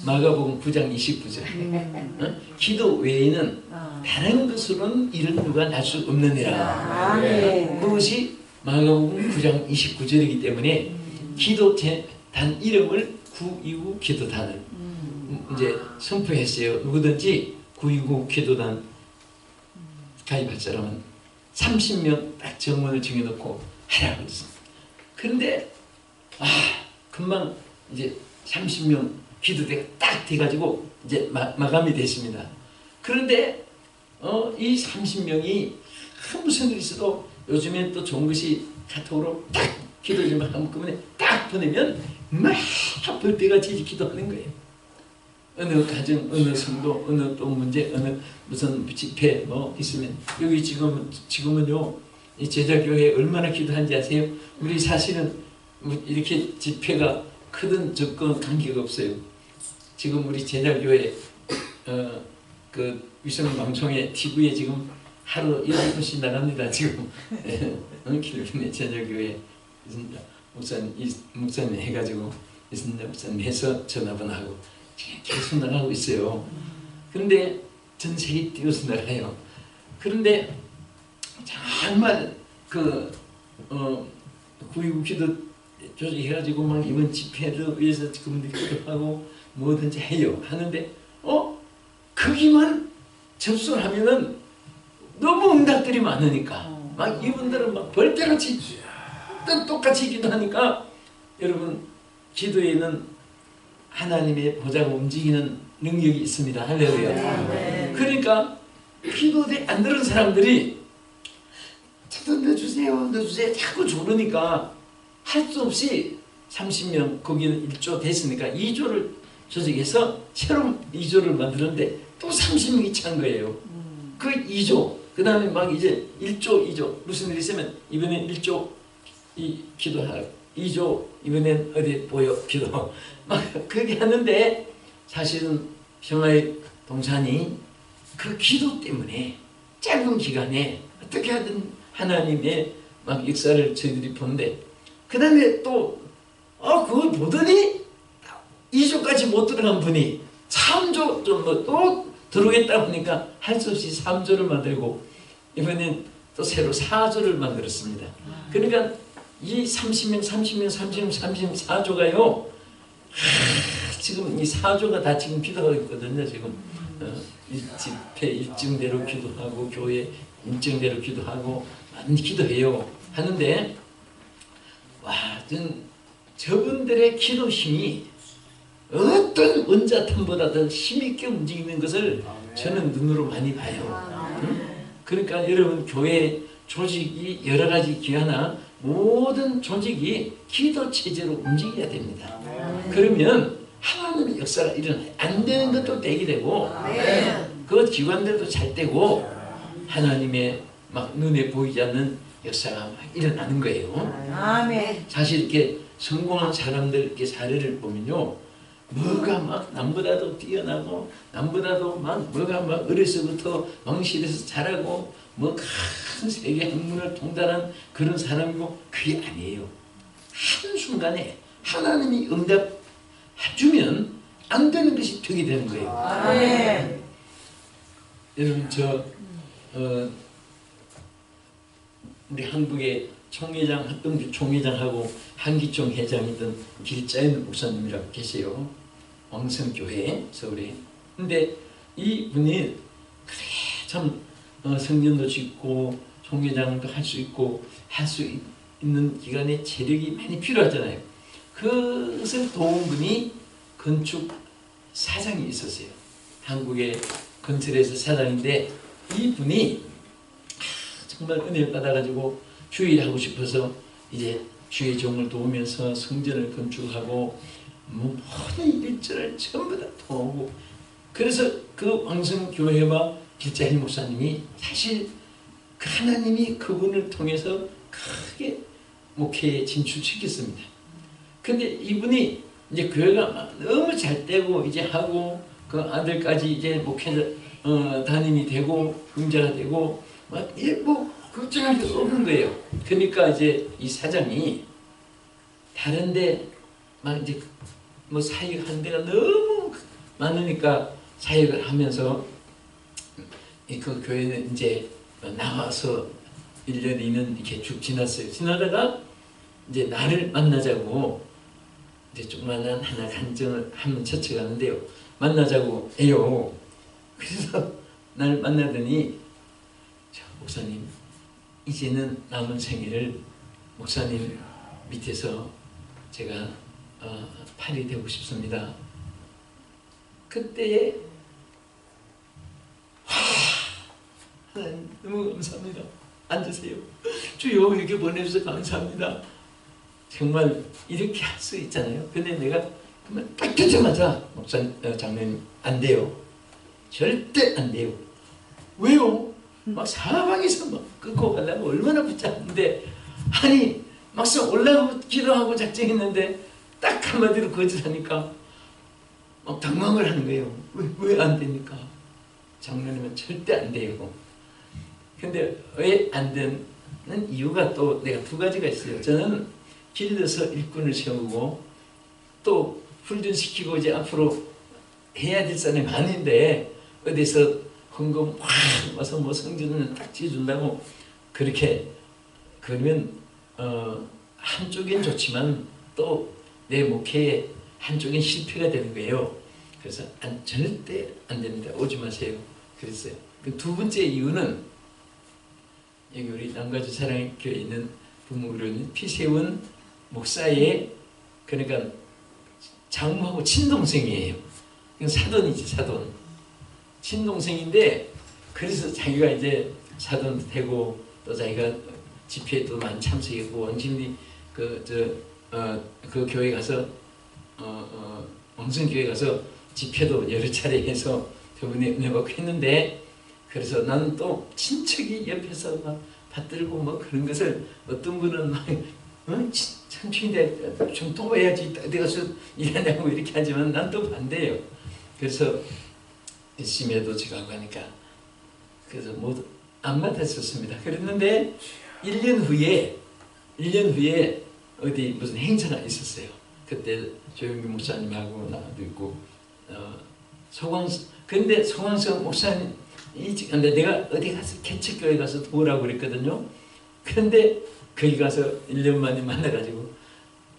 마가복음 9장 29절. 기도 외에는 다른 것으로는 이런 누가 날 수 없느니라. 아멘. 그것이 마가복음 9장 29절이기 때문에 기도 단 이름을 9.29 기도단을 이제 선포했어요. 누구든지 9.29 기도단 가입할 사람은 30명 딱 정원을 정해놓고 하라고 했습니다. 그런데 금방 이제 30명 기도대가 딱 돼가지고 이제 마감이 됐습니다. 그런데 이 30명이 무슨 일이 있어도 요즘엔 또 좋은 것이 카톡으로 딱 기도 좀 한꺼번에 딱 보내면 막 벌떼같이 기도하는 거예요. 어느 가정, 어느 성도, 어느 또 문제, 어느 무슨 집회 있으면 여기 지금은요 이 제자교회 얼마나 기도한지 아세요? 우리 사실은 이렇게 집회가 크든 적건 관계가 없어요. 지금 우리 제자교회 그 위성방송에 TV에 지금 하루 8번씩 나갑니다. 지금 길빈의 제자교회 목사님 해가지고 목사님 해서 전화번호하고 계속 나가고 있어요. 그런데 전 세계 뛰어서 나가요. 그런데 정말 9.29 기도 조직해가지고 막 이번 집회를 위해서 지금 기도하고 뭐든지 해요. 하는데 거기만 접수를 하면은 너무 응답들이 많으니까 막 이분들은 막 벌떼같이 똑같이 기도하니까 여러분 기도에는 하나님의 보좌가 움직이는 능력이 있습니다. 할렐루야. 그러니까 기도에 안 들은 사람들이 저도 넣어주세요 자꾸 조르니까 할 수 없이 30명 거기는 1조 됐으니까 2조를 조직해서 새로운 2조를 만드는데 또 30명이 찬 거예요. 그 2조 그 다음에 막 이제 1조 2조 무슨 일이 있으면 이번엔 1조 기도하라 2조 이번엔 어디 보여 기도 막 그렇게 하는데 사실은 평화의 동산이 그 기도 때문에 짧은 기간에 어떻게 하든 하나님의 막 역사를 저희들이 보는데 그 다음에 또 그걸 보더니 2조까지 못 들어간 분이 3조 또 들어오겠다 보니까 할 수 없이 3조를 만들고 이번엔 또 새로 4조를 만들었습니다. 그러니까 이 30명 34조가요 지금 이 4조가 다 지금 기도하고 있거든요. 지금 집회 일정대로 기도하고 교회 일정대로 기도하고 많이 기도해요. 하는데 와, 저분들의 기도 힘이 어떤 원자탄보다 더 힘있게 움직이는 것을 저는 눈으로 많이 봐요. 그러니까 여러분 교회 조직이 여러 가지 기하나 모든 조직이 기도 체제로 움직여야 됩니다. 그러면 하나님의 역사가 일어나요. 안 되는 것도 되게 되고 그 기관들도 잘 되고 하나님의 막 눈에 보이지 않는 역사가 막 일어나는 거예요. 아멘. 사실 이렇게 성공한 사람들 이렇게 사례를 보면요, 뭐가 막 남보다도 뛰어나고 남보다도 막 뭐가 막 어려서부터 왕실에서 자라고 뭐 큰 세계 학문을 통달한 그런 사람이고 그게 아니에요. 한순간에 하나님이 응답해주면 안 되는 것이 되게 되는 거예요. 아멘. 여러분 우리 한국의 총회장, 합동주 총회장하고 한기총 회장이던 길자연 목사님이라고 계세요. 왕성교회 서울에. 근데 이분이 그래 참 성전도 짓고 총회장도 할 수 있고 할 수 있는 기간에 재력이 많이 필요하잖아요. 그것을 도운 분이 건축 사장이 있었어요. 한국의 건설회사 사장인데 이분이 정말 은혜를 받아가지고 주의 하고 싶어서 이제 주의 종을 도우면서 성전을 건축하고 뭐 모든 일전을 전부 다 도우고, 그래서 그 왕성교회와 길자희 목사님이 사실 하나님이 그분을 통해서 크게 목회에 진출시켰습니다. 근데 이분이 이제 교회가 막 너무 잘 되고 이제 하고 그 아들까지 이제 목회 담임이 되고 훈자가 되고 막 뭐 걱정할 게 없는 거예요. 그러니까 이제 이 사장이 다른데 막 이제 뭐 사역하는 데가 너무 많으니까 사역을 하면서 그 교회는 이제 나와서 1년 2년 이렇게 쭉 지났어요. 지나다가 이제 나를 만나자고 이제 조그만한 하나 간증을 한번 찾아가는데요. 만나자고 해요. 그래서 나를 만나더니 자, 목사님 이제는 남은 생애를 목사님 밑에서 제가 팔이 되고 싶습니다. 그때에 하나님 너무 감사합니다. 앉으세요. 주여 이렇게 보내주셔서 감사합니다. 정말 이렇게 할 수 있잖아요. 근데 내가 그만 딱 듣자마자 목사님, 장로님 안 돼요. 절대 안 돼요. 왜요? 막 사방에서 막 끊고 가려고 얼마나 붙잡는데 아니 막상 올라가고 기도하고 작정했는데 딱 한마디로 거절하니까 막 당황을 하는 거예요. 왜 안 됩니까? 장로님은 절대 안 돼요. 근데 왜 안 되는 이유가 또 내가 두 가지가 있어요. 저는 길러서 일꾼을 세우고 또 훈련시키고 이제 앞으로 해야 될 사람이 많은데 어디서 헌금 확 와서 뭐 성전을 딱 지어준다고 그렇게 그러면 한쪽엔 좋지만 또 내 목회에 한쪽엔 실패가 되는 거예요. 그래서 절대 안 됩니다. 오지 마세요. 그랬어요. 그 두 번째 이유는 여기 우리 남가주 사랑의 교회에 있는 부모로는 피세운 목사의 그러니까 장모하고 친동생이에요. 사돈이지 사돈. 친동생인데 그래서 자기가 이제 사돈도 되고 또 자기가 집회에도 많이 참석했고 왕신이 그 교회 가서 왕성교회 가서 집회도 여러 차례 해서 저분이 은혜 받고 했는데 그래서 나는 또 친척이 옆에서 막 받들고 뭐 그런 것을 어떤 분은 막 삼촌인데 좀 도와야지 어디 가서 일하냐고 이렇게 하지만 난 또 반대예요. 그래서 열심히도 제가 가니까 그래서 모두 안 맡았었습니다. 그랬는데 1년 후에 어디 무슨 행사가 있었어요. 그때 조영기 목사님하고 나도 있고 근데 소광성 목사님 근데 내가 어디 가서 개척교회 가서 도우라고 그랬거든요. 그런데 거기 가서 1년 만에 만나가지고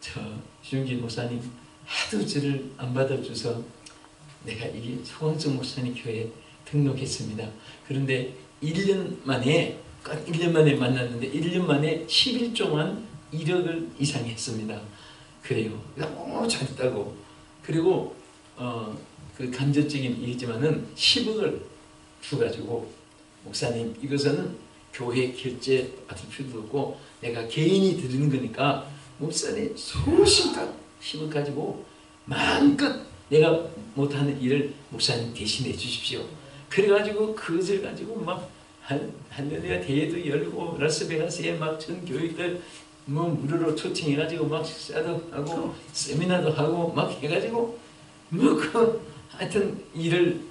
저 조영기 목사님 하도 저를 안 받아줘서 내가 이 소광성 목사님 교회에 등록했습니다. 그런데 1년 만에 만났는데 1년 만에 11조만 1억을 이상 했습니다. 그래요. 너무 잘했다고. 그리고 그 간접적인 얘기지만은 10억을 주가지고 목사님 이것은 교회 결제 받을 필요도 없고 내가 개인이 드리는 거니까 목사님 소신껏 10억 가지고 마음껏 내가 못하는 일을 목사님 대신해 주십시오. 그래가지고 그것을 가지고 막 할렐루야 대회도 열고 라스베가스에 막 전 교육들 뭐 무료로 초청해가지고 막 식사도 하고 세미나도 하고 막 해가지고 뭐 그 하여튼 일을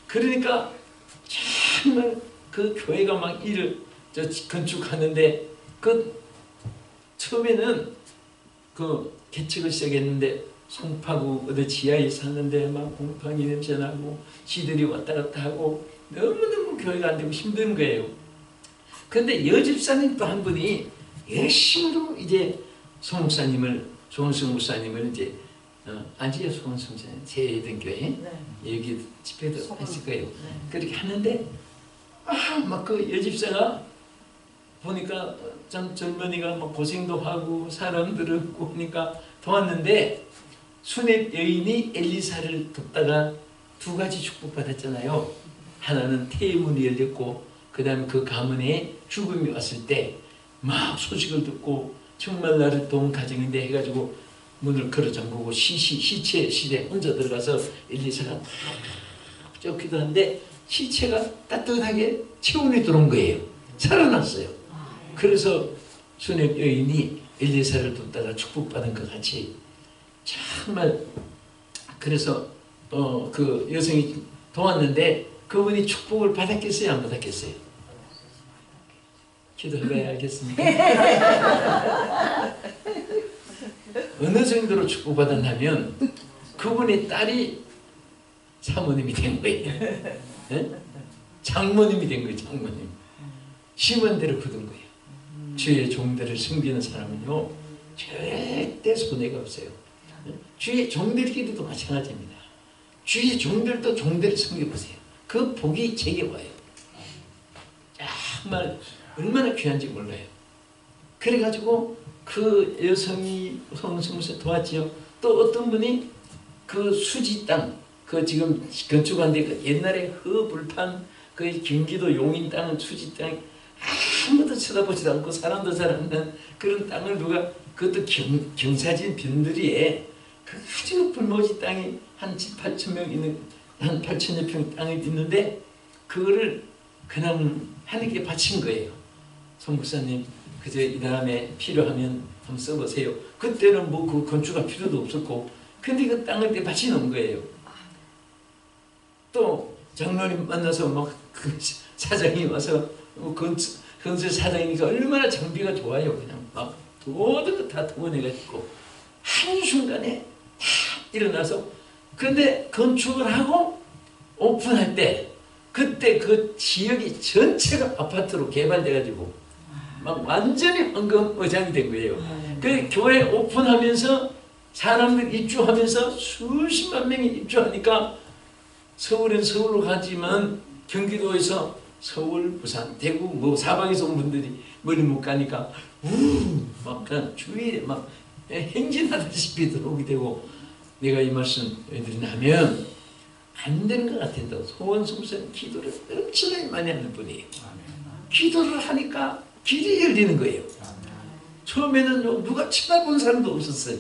그러니까 정말 그 교회가 막 일을 건축하는데 그 처음에는 그 개척을 시작했는데 송파구 어디 지하에 샀는데 막 곰팡이 냄새 나고 지들이 왔다 갔다 하고 너무너무 교회가 안 되고 힘든 거예요. 그런데 여집사님 또 한 분이 열심으로 이제 조원성 목사님을 이제 안지야 조원성 목사님 제해던 교회 여기 집회도 했을 거예요. 그렇게 하는데 막 그 여집사가 보니까 참 젊은이가 막 고생도 하고 사람들은 보니까 도왔는데 수nep 여인이 엘리사를 돕다가 두 가지 축복받았잖아요. 하나는 태의 문이 열렸고 그 다음에 그 가문에 죽음이 왔을 때 막 소식을 듣고 정말 나를 도운 가정인데 해가지고 문을 걸어 잠그고 시체 시대 혼자 들어가서 엘리사가 쭉 기도하는데 시체가 따뜻하게 체온이 들어온 거예요. 살아났어요. 그래서 수nep 여인이 엘리사를 돕다가 축복받은 것 같이 정말 그래서 그 여성이 도왔는데 그분이 축복을 받았겠어요? 안 받았겠어요? 기도해봐야 알겠습니까? 어느 정도로 축복받았냐면 그분의 딸이 사모님이 된 거예요. 네? 장모님이 된 거예요. 장모님. 심은 대로 굳은 거예요. 주의 종들을 섬기는 사람은요 절대 손해가 없어요. 주의 종들끼리도 마찬가지입니다. 주의 종들도 종들을 섬겨보세요. 그 복이 제게 와요. 정말 얼마나 귀한지 몰라요. 그래가지고 그 여성이 성수무새 도왔지요. 또 어떤 분이 그 수지 땅, 그 지금 건축한데 그 옛날에 허불판 그 경기도 용인 땅은 수지 땅 아무도 쳐다보지도 않고 사람도 잘 없는 그런 땅을 누가 그것도 경사진 변두리에 그 아주 높은 모지 땅이 한 8,000명 있는 한 8,000여 평 땅이 있는데 그거를 그냥 하나님께 바친 거예요. 송 목사님 그저 이 다음에 필요하면 한번 써보세요. 그때는 뭐 그 건축할 필요도 없었고 근데 그 땅을 때 바치 놓은 거예요. 또 장로님 만나서 막 그 사장이 와서 건설 사장이니까 얼마나 장비가 좋아요. 그냥 막 모든 거 다 동원해가지고 한순간에 다 일어나서 근데 건축을 하고 오픈할 때 그때 그 지역이 전체가 아파트로 개발돼가지고 막 완전히 황금 의장이 된 거예요. 그 교회 오픈하면서 사람들 입주하면서 수십만 명이 입주하니까 서울은 서울로 가지만 경기도에서 서울, 부산, 대구 뭐 사방에서 온 분들이 멀리 못 가니까 막 그냥 주위에 막 행진하다시피 들어오게 되고 내가 이 말씀 왜 드리냐면 안 되는 것 같은데 소원성수는 기도를 엄청나게 많이 하는 분이에요. 기도를 하니까 길이 열리는 거예요. 처음에는 누가 쳐다본 사람도 없었어요.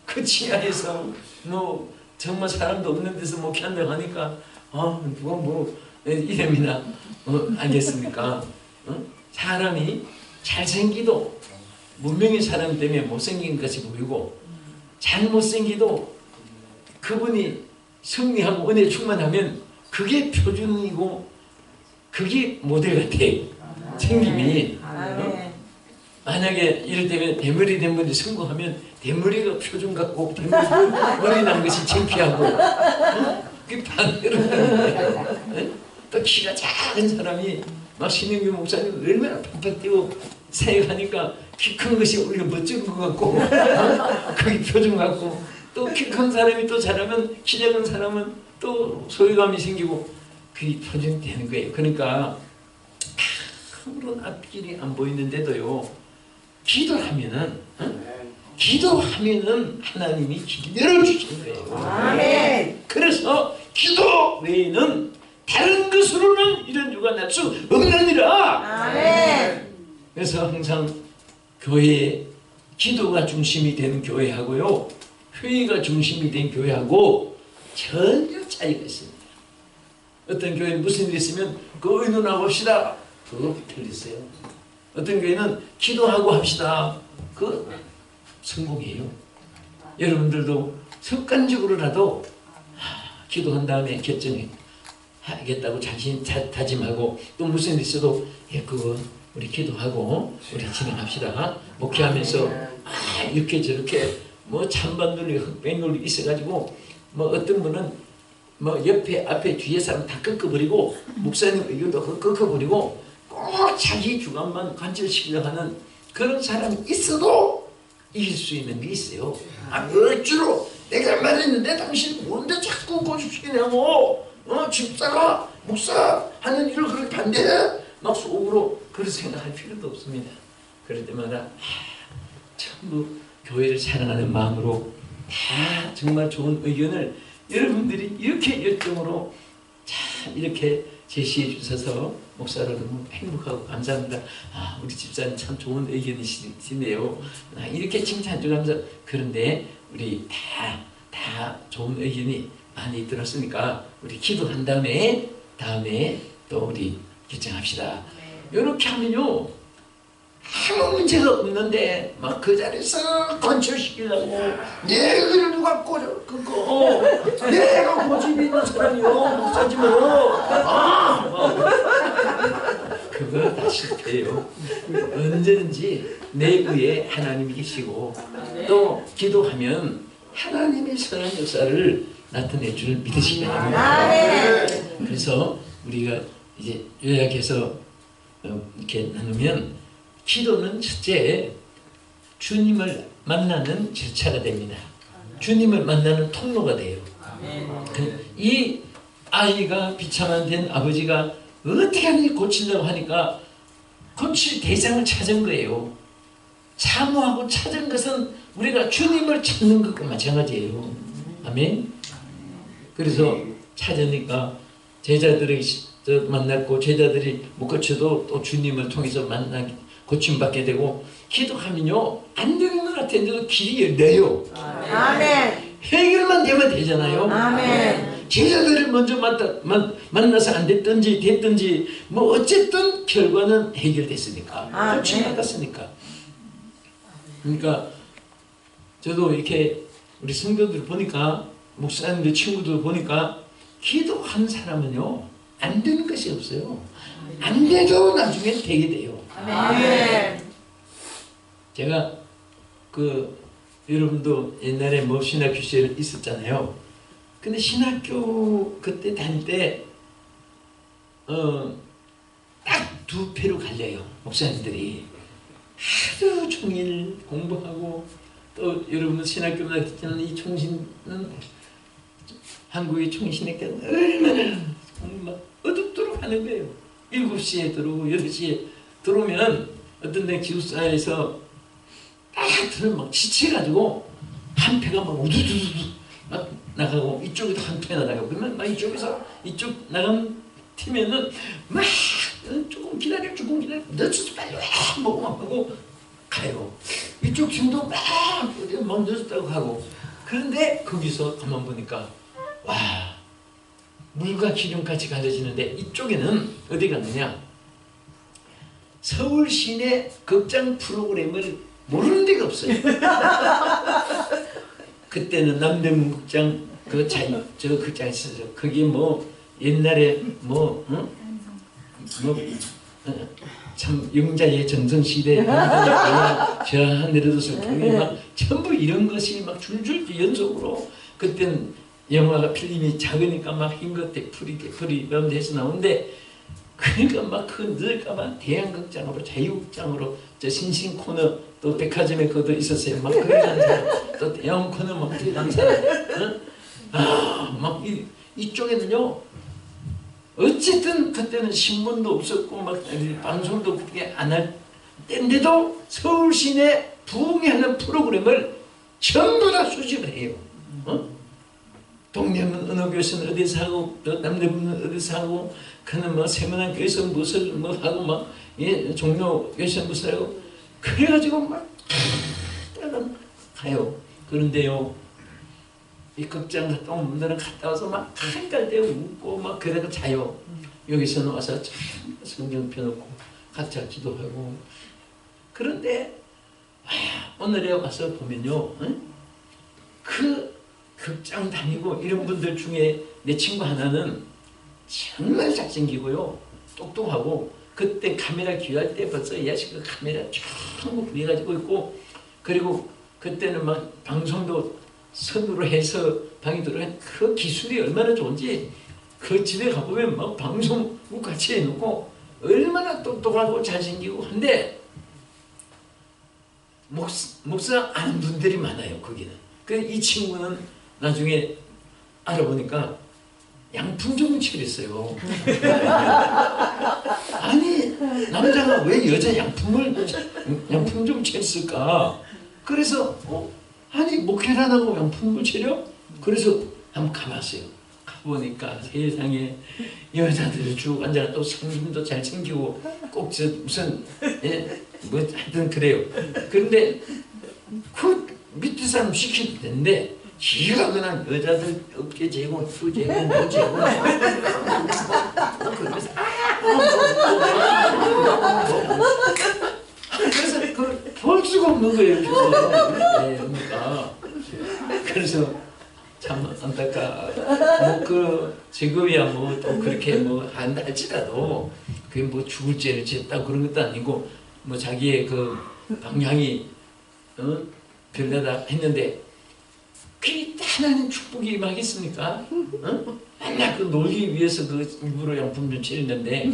그 지하에서 뭐 정말 사람도 없는 데서 목회한다고 하니까 누가 뭐 이름이나 알겠습니까? 사람이 잘생기도 문명의 사람 때문에 못생긴 것이 보이고 잘못생기도 그분이 승리하고 은혜 충만하면 그게 표준이고 그게 모델 같아요. 생김이 만약에 이럴 때면 대머리 된 분이 성공하면 대머리가 표준 같고 머리 난 것이 창피하고 그게 반대로 또 키가 작은 사람이 막 신영규 목사님 얼마나 팍팍 뛰고 사역하니까 키 큰 것이 오히려 멋진 것 같고 그게 표준 같고 또 키 큰 사람이 또 잘하면 키 작은 사람은 또 소외감이 생기고 그게 표정되는 거예요. 그러니까 아무런 앞길이 안 보이는데도요, 기도하면은 기도하면은 하나님이 길 열어주시는 거예요. 아멘. 그래서 기도 외에는 다른 것으로는 이런 유가 날 수 없느니라. 아멘. 그래서 항상 교회에 기도가 중심이 되는 교회하고요, 회의가 중심이 된 교회하고 전혀 차이가 있습니다. 어떤 교회는 무슨 일 있으면 그 의논하고 합시다, 그거 틀렸어요. 어떤 교회는 기도하고 합시다, 그 성공이에요. 여러분들도 습관적으로라도 기도한 다음에 결정하겠다고 자신 다짐하고, 또 무슨 일 있어도 그거 우리 기도하고 우리 진행합시다. 목회하면서 이렇게 저렇게 뭐 찬반 놀리고 흑백 놀리고 있어가지고 뭐 어떤 분은 뭐 옆에 앞에 뒤에 사람 다 꺾어버리고 목사님 의견도 꺾어버리고 꼭 자기 주관만 관철시키려고 하는 그런 사람이 있어도 이길 수 있는 게 있어요. 어찌로 내가 말했는데 당신 뭔데 자꾸 고집시키냐고, 집사가 목사 하는 일을 그렇게 반대해? 막 속으로 그렇게 생각할 필요도 없습니다. 그럴 때마다 전부 교회를 사랑하는 마음으로 다 정말 좋은 의견을 여러분들이 이렇게 열정으로 참 이렇게 제시해 주셔서 목사로 너무 행복하고 감사합니다. 우리 집사님 참 좋은 의견이시네요. 이렇게 칭찬해 주면서, 그런데 우리 다 좋은 의견이 많이 들었으니까 우리 기도한 다음에 또 우리 결정합시다. 이렇게 하면요 아무 문제가 없는데 막 그 자리에서 건철시키려고 내가 누가 그거 내가 고집이 있는 사람이요 목사지 뭐 그거 다 실패예요. 언제든지 내부에 하나님이 계시고 또 기도하면 하나님의 선한 역사를 나타내 줄 믿으시기 바랍니다. 그래서 우리가 이제 요약해서 이렇게 나누면, 기도는 첫째 주님을 만나는 절차가 됩니다. 주님을 만나는 통로가 돼요. 이 아이가 비참한 아버지가 어떻게 하는지 고치려고 하니까 고칠 대상을 찾은 거예요. 사모하고 찾은 것은 우리가 주님을 찾는 것과 마찬가지예요. 아멘. 그래서 찾으니까 제자들이 만났고, 제자들이 못 고쳐도 또 주님을 통해서 고침받게 되고, 기도하면요 안 되는 것 같은데도 길이 열려요. 아멘. 해결만 되면 되잖아요. 아멘. 제자들을 먼저 만나서 안 됐든지 뭐 어쨌든 결과는 해결됐으니까, 고침받았으니까. 그러니까 저도 이렇게 우리 성도들 보니까, 목사님들 친구들 보니까 기도한 사람은요 안 되는 것이 없어요. 안 돼도 나중에 되게 돼요. 아멘. 제가 여러분도 옛날에 뭐 신학교 시절 있었잖아요. 근데 신학교 그때 다닐 때 딱 두 패로 갈려요. 목사님들이 하루 종일 공부하고, 또 여러분 신학교 나왔지만 이 총신은 한국의 총신학교는 얼마나 막 어둡도록 하는 거예요. 7시에 들어오고 8시에 들어오면 어떤 데 기숙사에서 딱 들으면 막 지쳐가지고 한 패가 막 우두두두 막 나가고, 이쪽에도 한 패가 나가고, 그러면 막 이쪽에서 이쪽 나간 팀에는 막 조금 기다려 늦어서 빨리 와 뭐 하고 가요. 이쪽 팀도 막 늦었다고 하고. 그런데 거기서 가만 보니까 와, 물과 기름같이 갈려지는데, 이쪽에는 어디 갔느냐, 서울 시내 극장 프로그램을 모르는 데가 없어요. 그때는 남대문 극장 저 극장 있었죠. 그게 뭐 옛날에 참 영자의 전성시대 저 하늘에서 그게 막 전부 이런 것이 막 줄줄 연속으로, 그때는 영화가 필름이 작으니까 막 흰 겉에 풀이 해서 나오는데, 그러니까 막 그 늦을까봐 대형극장으로 자유극장으로 저 신신 코너 또 백화점에 그것도 있었어요. 막 그런 사람 또 대형 코너 막 들어간 사람 막 이쪽에는요 어쨌든 그때는 신문도 없었고 막 방송도 그렇게 안 할 때인데도 서울 시내 부흥하는 프로그램을 전부 다 수집을 해요. 동네면 어느 교회는 어디서 하고 또 남대문은 어디서 하고 그는 뭐 세문안 교회에서 무엇을 뭐 하고 막 종로 교회에서 무엇을 하고 그래가지고 막 가요. 그런데요 이 극장 갔다 오면 문들은 갔다 와서 막 한갈 때 웃고 막 그래가 자요. 여기서는 와서 참 성경 펴놓고 각자 기도하고. 그런데 오늘에 와서 보면요 그 극장 다니고 이런 분들 중에 내 친구 하나는 정말 잘생기고요 똑똑하고 그때 카메라 귀할 때 벌써 이 자식은 카메라 쫙 그래가지고 있고 그리고 그때는 막 방송도 선으로 해서 방에 들어간 그 기술이 얼마나 좋은지 그 집에 가보면 막 방송국 같이 해놓고 얼마나 똑똑하고 잘생기고 한데 목사 아는 분들이 많아요 거기는. 그래서 이 친구는 나중에 알아보니까 양품 좀 차렸어요. 아니 남자가 왜 여자 양품 좀 차렸을까? 그래서 아니 목회를 안 하고 양품을 차려? 그래서 한번 가봤어요. 가보니까 세상에 여자들 쭉 앉아 또 성님도 잘생기고 꼭 저 무슨 뭐 하여튼 그래요. 그런데 그 밑에 사람 시키도 되는데 지가 그냥 여자들 어깨 재고 수 재고 뭐 재고 그래서 그래서 그걸 볼 수가 없는 거예요. 그러니까 그래서 참 안타까. 뭐 그 직업이야 뭐 또 그렇게 뭐 한다 할지라도 그게 뭐 죽을 죄를 지었다 그런 것도 아니고 뭐 자기의 그 방향이 별다다 했는데 그게 하나님 축복이 임하겠습니까? 맨날 그 놀기 위해서 그 일부러 용품 좀 치렀는데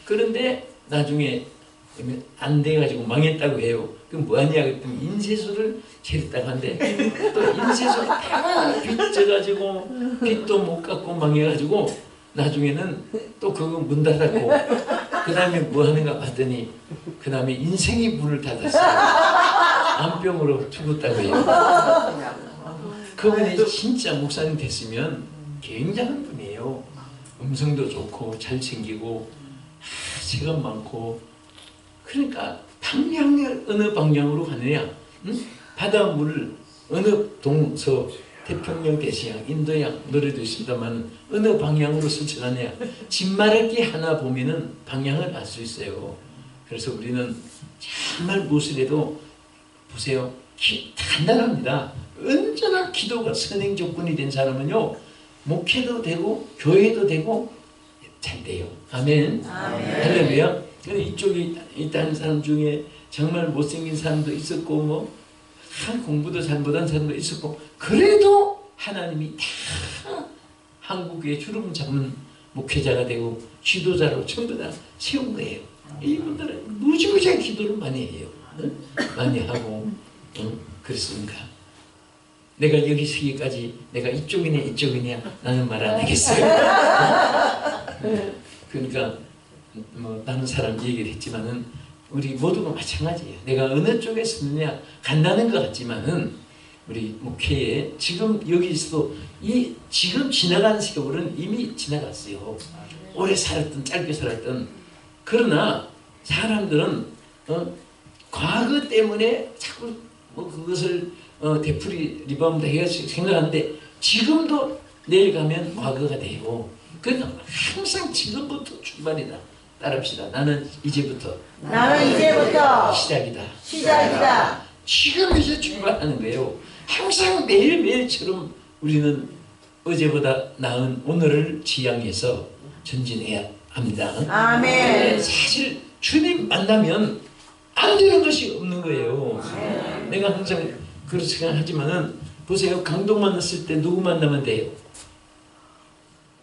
그런데 나중에 안 돼가지고 망했다고 해요. 그럼 뭐하냐 그랬더니 인쇄소를 차렸다고 한데 또 인쇄소 다 빚져가지고 빚도 못 갚고 망해가지고 나중에는 또 그거 문 닫았고 그 다음에 뭐 하는가 봤더니 그 다음에 인생이 문을 닫았어요. 암병으로 죽었다고 해요. 그분이 진짜 목사님 됐으면 굉장한 분이에요. 음성도 좋고 잘생기고 시간 많고 그러니까 방향을 어느 방향으로 가느냐 바닷물 어느 동서 태평양 대서양 인도양 노래도 있습니다만 어느 방향으로 스쳐가느냐 진말할 하나 보면은 방향을 알 수 있어요. 그래서 우리는 정말 무엇을 해도 보세요. 간단합니다. 언제나 기도가 선행 조건이 된 사람은요 목회도 되고 교회도 되고 잘 돼요. 아멘. 할렐루야. 이쪽에 있다는 사람 중에 정말 못생긴 사람도 있었고 뭐 공부도 잘 못한 사람도 있었고 그래도 하나님이 다 한국의 주름 잡는 목회자가 되고 지도자로 전부 다 세운 거예요. 이분들은 무지무지한 기도를 많이 해요. 많이 하고 그렇습니까? 내가 여기 서기까지 내가 이쪽이냐 이쪽이냐 나는 말 안 하겠어요. 그러니까 뭐 다른 사람 얘기를 했지만은 우리 모두가 마찬가지예요. 내가 어느 쪽에 서느냐 간다는 것 같지만은 우리 목회에 지금 여기서도 이 지금 지나간 세월은 이미 지나갔어요. 오래 살았든 짧게 살았든 그러나 사람들은 과거 때문에 자꾸 뭐 그것을 되풀이 리바운드 해가지고 생각하는데 지금도 내일 가면 과거가 되고 그러니까 항상 지금부터 출발이다. 따라합시다. 나는 이제부터 시작이다. 지금 이제 출발하는 거예요. 항상 매일매일처럼 우리는 어제보다 나은 오늘을 지향해서 전진해야 합니다. 아멘. 사실 주님 만나면 안 되는 것이 없는 거예요. 내가 항상 그렇게 생각하지만은 보세요. 강동 만났을 때 누구 만나면 돼요?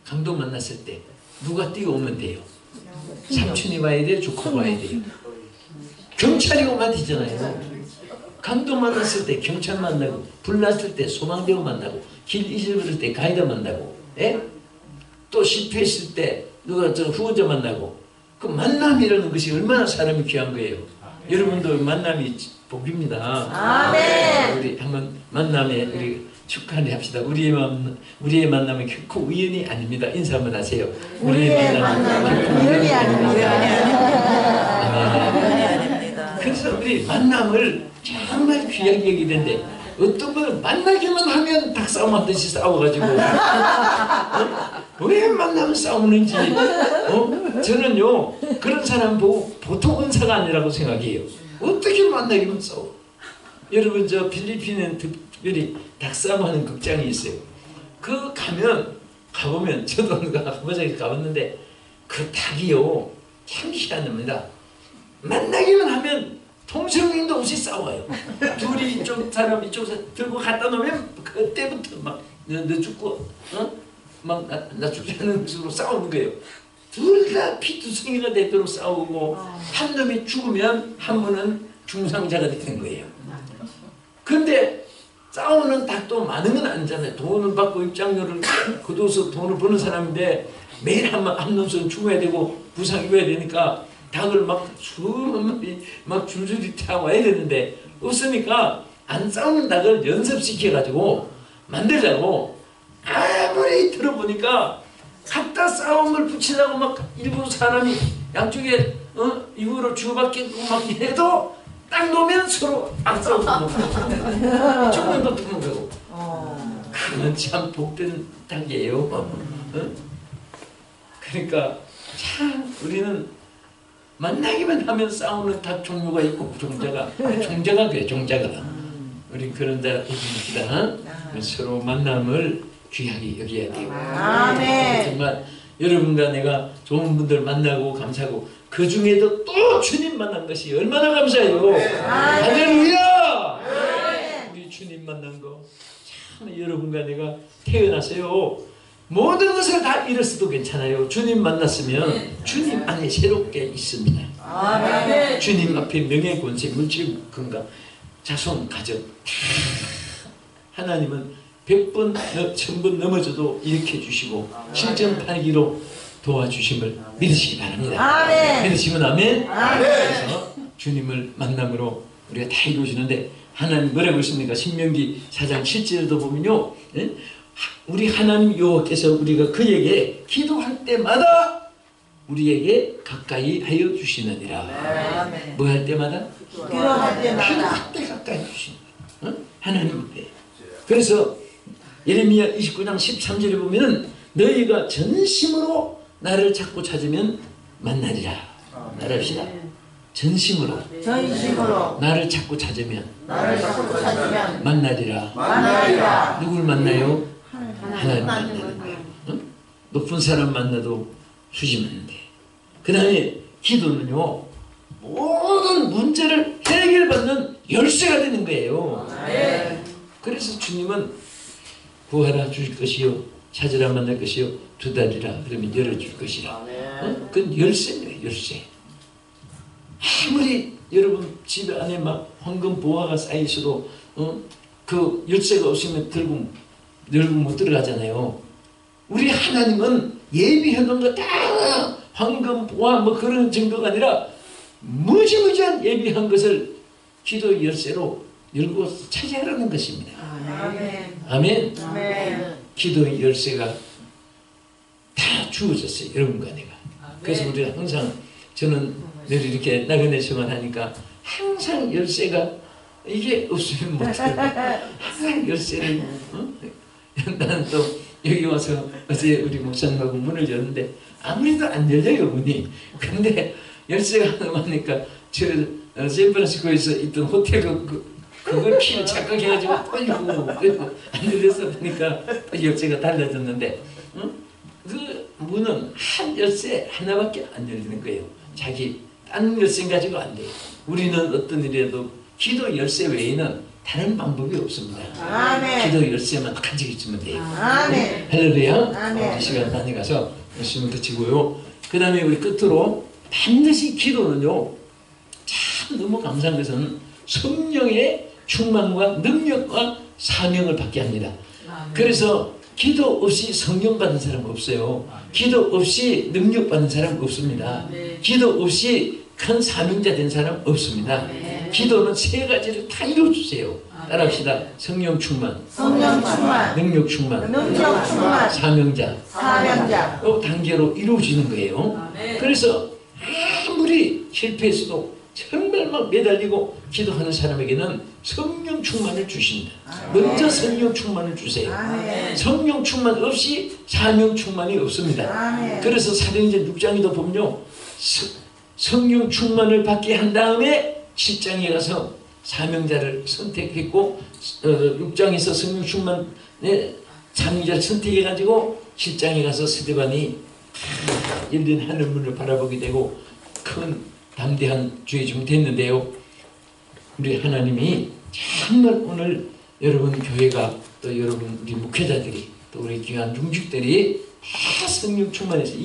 강동 만났을 때 누가 뛰어오면 돼요? 삼촌이 와야 돼요? 조카가 와야 돼요? 경찰이 오면 되잖아요. 강동 만났을 때 경찰 만나고 불 났을 때 소방대원 만나고 길 잊어버릴 때 가이드 만나고 또 실패했을 때 누가 저 후원자 만나고 그 만남이라는 것이 얼마나 사람이 귀한 거예요. 여러분도 만남이 복입니다. 아멘. 우리 한번 만남에 우리 축하를 합시다. 우리의 만남은 결코 우연이 아닙니다. 인사 한번 하세요. 우리의 만남은 우연이 아닙니다. 그래서 우리 만남을 정말 귀하게 여기게 되는데 어떤 분은 만나기만 하면 닭싸움 하듯이 싸워가지고 왜 만나면 싸우는지 저는요 그런 사람 보고 보통 은사가 아니라고 생각해요. 어떻게 만나기만 싸워. 여러분 저 필리핀은 특별히 닭싸움하는 극장이 있어요. 그 가보면 저도 한번 가봤는데 그 닭이요 참 희한합니다. 만나기만 하면 통성명도 없이 싸워요. 둘이 이쪽 사람 이쪽 사람 들고 갖다 놓으면 그때부터 막 너 죽고 막 나 죽지 않는 식으로 싸우는 거예요. 둘 다 피투성이가 되도록 싸우고 한 놈이 죽으면 한 분은 중상자가 되는 거예요. 근데 싸우는 닭도 많은 건 아니잖아요. 돈을 받고 입장료를 거둬서 돈을 버는 사람인데 매일 한 놈씩 죽어야 되고 부상 입어야 되니까 닭을 막 수만 마리 막 줄줄이 타와야 되는데 없으니까 안 싸우는 닭을 연습시켜가지고 만들자고 아무리 들어보니까 갖다 싸움을 붙이려고 막 일부러 사람이 양쪽에 이거로 주고받겠고 막 해도 딱 놓으면 서로 안 싸우고 조금 더 두는 거고 그건 참 복된 닭이에요. 그러니까 참 우리는 만나기만 하면 싸우는 닭 종류가 있고 종자가 그래 종자가 우리 그런 자 있습니다. 서로 만남을 귀하게 여겨야 돼요. 아멘. 정말 여러분과 내가 좋은 분들 만나고 감사하고 그 중에도 또 주님 만난 것이 얼마나 감사해요. 할렐루야. 우리 주님 만난 거 참 여러분과 내가 태어나서요 모든 것을 다 잃었어도 괜찮아요. 주님 만났으면 주님 안에 새롭게 있습니다. 아멘. 주님 앞에 명예 권세 물질 건강 자손 가족 하나님은 100번 1000번 넘어져도 일으켜 주시고 실전팔기로 도와주심을 믿으시기 바랍니다. 아멘. 믿으시면 아멘. 아멘. 그래서 주님을 만남으로 우리가 다 이루어지는데 하나님 뭐라고 했습니까? 신명기 4장 7절에도 보면요 우리 하나님 여호와께서 우리가 그에게 기도할 때마다 우리에게 가까이 하여 주시느니라. 뭐 할 때마다? 기도할 때마다. 기도할 때 가까이 주시는 하나님 앞에. 그래서 예레미야 29장 13절에 보면은 너희가 전심으로 나를 찾고 찾으면 만나리라. 말합시다. 전심으로 나를 찾고 찾으면 만나리라. 누굴 만나요? 하나님 만나는 거예요. 높은 사람 만나도 수심하는데 그 다음에 기도는요 모든 문제를 해결받는 열쇠가 되는 거예요. 그래서 주님은 구하라 주실 것이요 찾으라 만날 것이요 두드리라 그러면 열어줄 것이라. 그건 열쇠예요. 열쇠. 아무리 여러분 집 안에 막 황금 보화가 쌓여 있어도 그 열쇠가 없으면 들고 못 들어가잖아요. 우리 하나님은 예비해놓은 거 다 황금 보화 뭐 그런 정도가 아니라 무지무지한 예비한 것을 기도 열쇠로 열고 차지하라는 것입니다. 아멘. 기도의 열쇠가 다 주어졌어요. 여러분과 내가. 그래서 우리가 항상 저는 늘 이렇게 나그네 생활하니까 항상 열쇠가 이게 없으면 못해요. 항상 열쇠를 나는 또 여기 와서 어제 우리 목사님하고 문을 열었는데 아무리도 안 열려요 문이. 근데 열쇠가 하니까 저 샌프란시스코에서 있던 호텔 그걸 키를 착각해가지고 떨리고 안 열려서 보니까 열쇠가 달라졌는데 그 문은 한 열쇠 하나밖에 안 열리는 거예요. 자기 딴 열쇠 가지고 안 돼요. 우리는 어떤 일이라도 기도 열쇠 외에는 다른 방법이 없습니다. 아멘. 기도 열쇠만 가지고 있으면 돼요. 아멘. 할렐루야. 아멘. 이 시간 많이 가서 열심히 그치고요. 그 다음에 우리 끝으로 반드시 기도는요 참 너무 감사한 것은 성령의 충만과 능력과 사명을 받게 합니다. 그래서 기도 없이 성령 받은 사람 없어요. 기도 없이 능력 받은 사람 없습니다. 기도 없이 큰 사명자 된 사람 없습니다. 기도는 세 가지를 다 이루어주세요. 따라합시다. 성령 충만, 성령 충만, 능력 충만, 능력 충만, 사명자, 사명자. 단계로 이루어지는 거예요. 그래서 아무리 실패했어도 정말 막 매달리고 기도하는 사람에게는 성령 충만을 주신다. 먼저 성령 충만을 주세요. 성령 충만 없이 사명 충만이 없습니다. 그래서 사도행전 6장에도 보면요, 성령 충만을 받게 한 다음에 7장에 가서 사명자를 선택했고, 6장에서 성령 충만의 사명자를 선택해가지고 7장에 가서 스데반이 열린 하늘문을 바라보게 되고 큰 담대한 주의 종 됐는데요. 우리 하나님이 정말 오늘 여러분 교회가 또 여러분 우리 목회자들이 또 우리 귀한 중직들이 다 성령 충만해서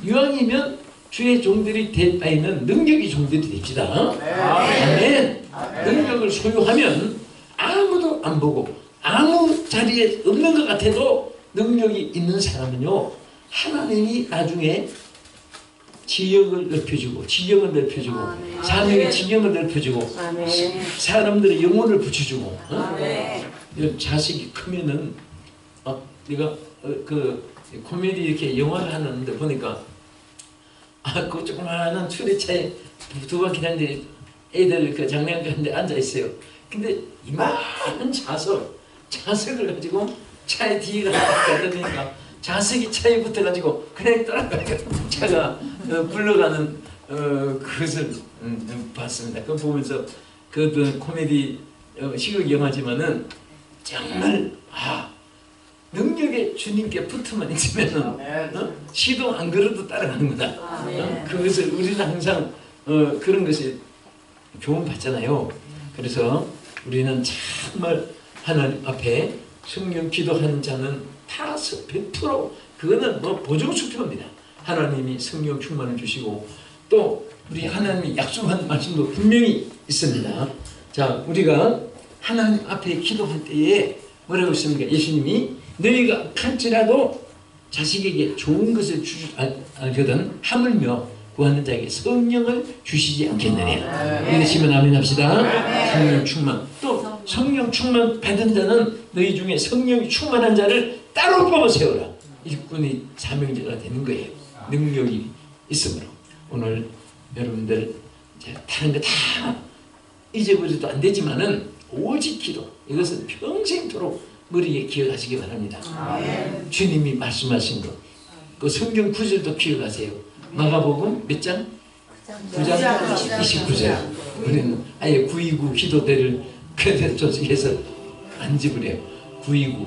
이왕이면 주의 종들이 될 바에는 능력이 종들이 됩시다. 아멘. 능력을 소유하면 아무도 안 보고 아무 자리에 없는 것 같아도 능력이 있는 사람은요, 하나님이 나중에 지역을 넓혀주고 지경을 넓혀주고 사명의 지경을 넓혀주고 사람들의 영혼을 붙여주고 자식이 크면은 내가 그 코미디 이렇게 영화를 하는데 보니까 그 조그마한 수레차에 두 바퀴 타는데 애들 그 장난감인데 앉아 있어요. 근데 이만한 자석을 가지고 차에 뒤에 가다니까 자석이 차에 붙어가지고 그냥 따라가니까 차가 굴러가는 그것을 봤습니다. 그거 보면서 그 코미디 시국 영화지만은 정말 능력에 주님께 붙어만 있으면은 시도 안 걸어도 따라가는 거다. 그것을 우리는 항상 그런 것이 교훈 받잖아요. 그래서 우리는 정말 하나님 앞에 성령 기도하는 자는 다 100% 그거는 뭐 보증수표입니다. 하나님이 성령 충만을 주시고 또 우리 하나님이 약속한 말씀도 분명히 있습니다. 자, 우리가 하나님 앞에 기도할 때에 뭐라고 했습니까? 예수님이 너희가 할지라도 자식에게 좋은 것을 알거든 하물며 구하는 자에게 성령을 주시지 않겠느냐. 믿으시면 아멘 합시다. 성령 충만. 또 성령 충만 받은 자는 너희 중에 성령이 충만한 자를 따로 뽑아 세우라. 일꾼이 사명자가 되는 거예요. 능력이 있으므로. 오늘 여러분들 다른 거 다 잊어버려도 안 되지만은 오직 기도, 이것은 평생토록 머리에 기억하시기 바랍니다. 주님이 말씀하신 것, 그 성경 구절도 기억하세요. 마가복음 몇 장? 9장 29절. 우리는 아예 929 기도대를 그대로 조직해서 안 집으래요. 929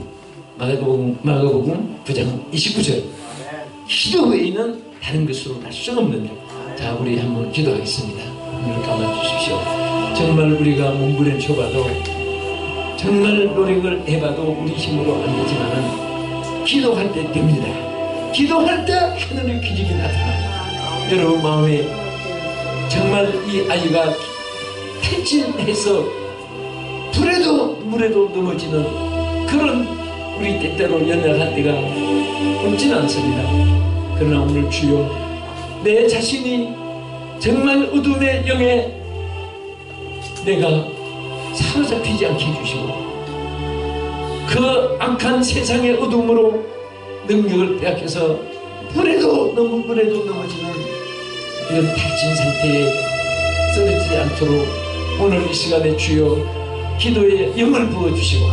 마가복음 9장 29절. 기도 외에는 다른 것으로 할 수 없는 일. 자, 우리 한번 기도하겠습니다. 눈을 감아주십시오. 정말 우리가 몸부림쳐봐도 정말 노력을 해봐도 우리 힘으로 안 되지만은 기도할 때 됩니다. 기도할 때 하늘의 기적이 나타납니다. 여러분 마음에 정말 이 아이가 탈진해서 불에도 물에도 넘어지는 그런 우리 때때로 연약할 때가 없지는 않습니다. 그러나 오늘 주여, 내 자신이 정말 어둠의 영에 내가 사로잡히지 않게 해주시고 그 악한 세상의 어둠으로 능력을 빼앗겨서 물에도 넘어지는 이런 탈진 상태에 쓰러지지 않도록 오늘 이 시간에 주여 기도에 영을 부어주시고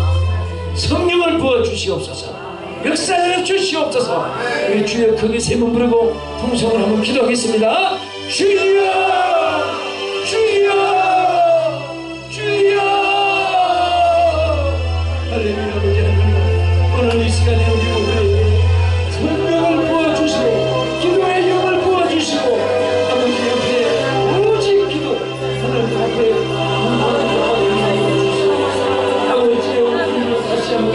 성령을 부어주시옵소서, 역사를 주시옵소서. 우리 주여 크게 세 번 부르고 통성을 한번 기도하겠습니다. 주여 주여 주여. 할렐루야. 아버지 하나님, 오늘 이 시간에 우리 모두에게 성령을 부어주시고 기도의 영을 부어주시고 아버지 앞에 오직 기도 하나님 앞에 아버지의 오늘 다시 한번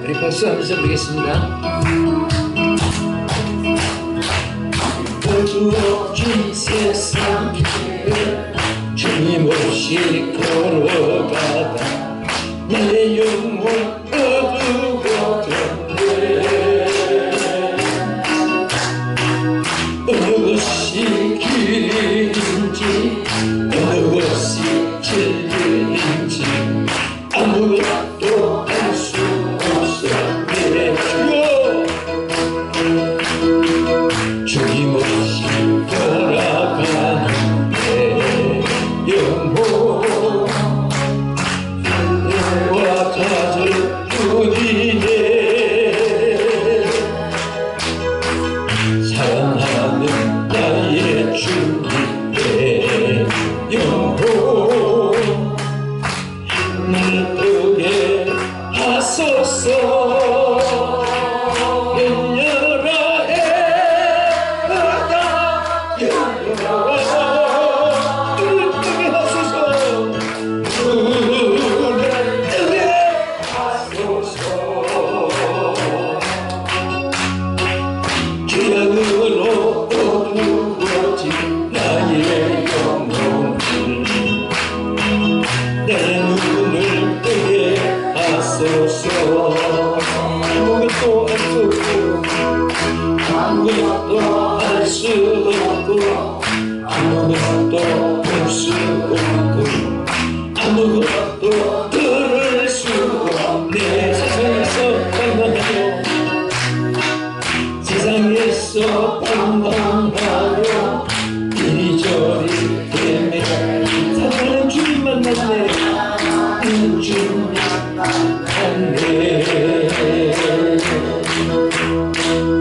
우리 박수하면서 부르겠습니다. 어두워진 세상 길을 주님 없이 걸어가다 내 영혼 어두워졌네. 무엇이 길인지 무엇이 진리인지 아무것도 알 수 없어 내 주여. 주님 없이 돌아가는 내 영혼 와 가질 뿐이네. 사랑하는 나의 주님의 영혼 날 뜨게 하소서. 죄악으로 어두워진 나의 영혼을 내 눈을 뜨게 하소서. 아무것도 알 수 없고 아무것도 알 수 없고 아무것도 볼 수 없고 아무것도 들을 수 없네. 세상에서 방황하며 세상에서 방황하며 이리저리 헤매 사랑하는 주님 만났네. 주님 만났네.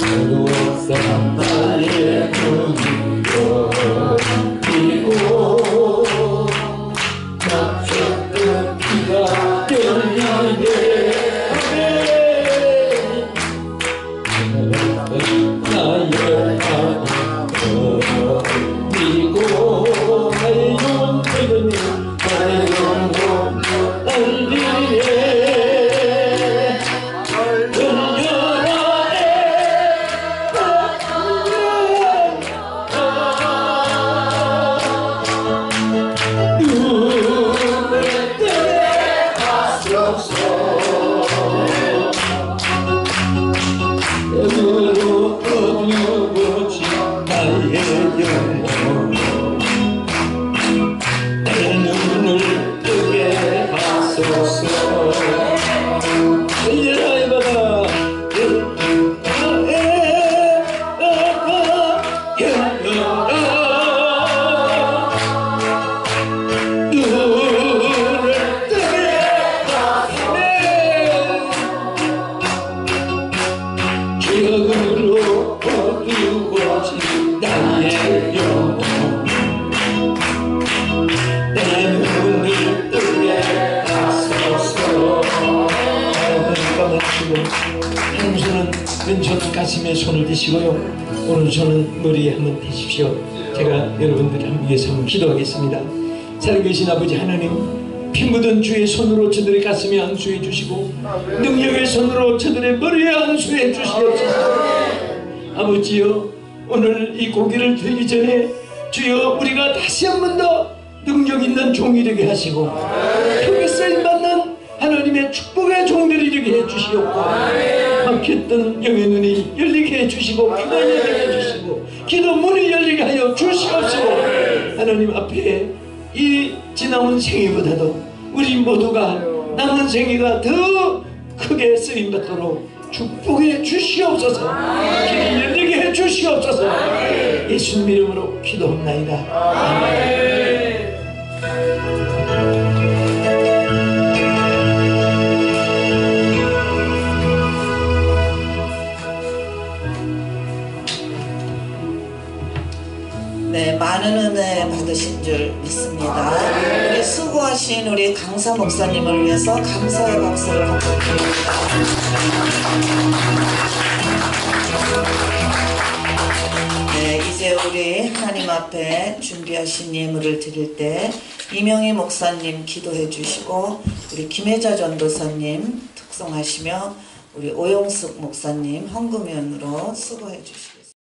어두웠어 나의 눈이 열리고 막혔던 귀가 열리네. 나의 마음 열리고 나의 영혼 열리네. 나의 영혼 열리네. 어두워진 나의 영혼 내 눈을 뜨게 하소서. 이제라 이바다 죄악으로 어두워진 나의 영혼 내 눈을 뜨게 하소서. 그러니까 마치고 한 손은 왼손 가슴에 손을 대시고요, 오른손은 머리에 한번 대십시오. 제가 여러분들을 위해서 한번 기도하겠습니다. 살아계신 아버지 하나님, 피 묻은 주의 손으로 저들의 가슴에 안수해 주시고 능력의 손으로 저들의 머리에 안수해 주시옵소서. 아버지여, 오늘 이 고기를 드리기 전에 주여 우리가 다시 한 번 더 능력 있는 종이 되게 하시고 흙에 쓰임받는 하나님의 축복의 종들이 되게 해주시옵고 막혔던 영의 눈이 열리게 해주시고 귀가 열리게 해주시고 기도 문이 열리게 하여 주시옵시고 하나님 앞에 이 지나온 생애보다도 우리 모두가 남은 생애가 더 크게 쓰임받도록 축복해 주시옵소서. 길이 열리게 해 주시옵소서. 예수님 이름으로 기도합나이다. 아멘. 네, 많은 은혜 받으신 줄 믿습니다. 우리 수고하신 우리 강사 목사님을 위해서 감사의 박수를 부탁드립니다. 네, 우리 하나님 앞에 준비하신 예물을 드릴 때 이명희 목사님 기도해 주시고 우리 김혜자 전도사님 특송하시며 우리 오영숙 목사님 헌금연으로 수고해 주시기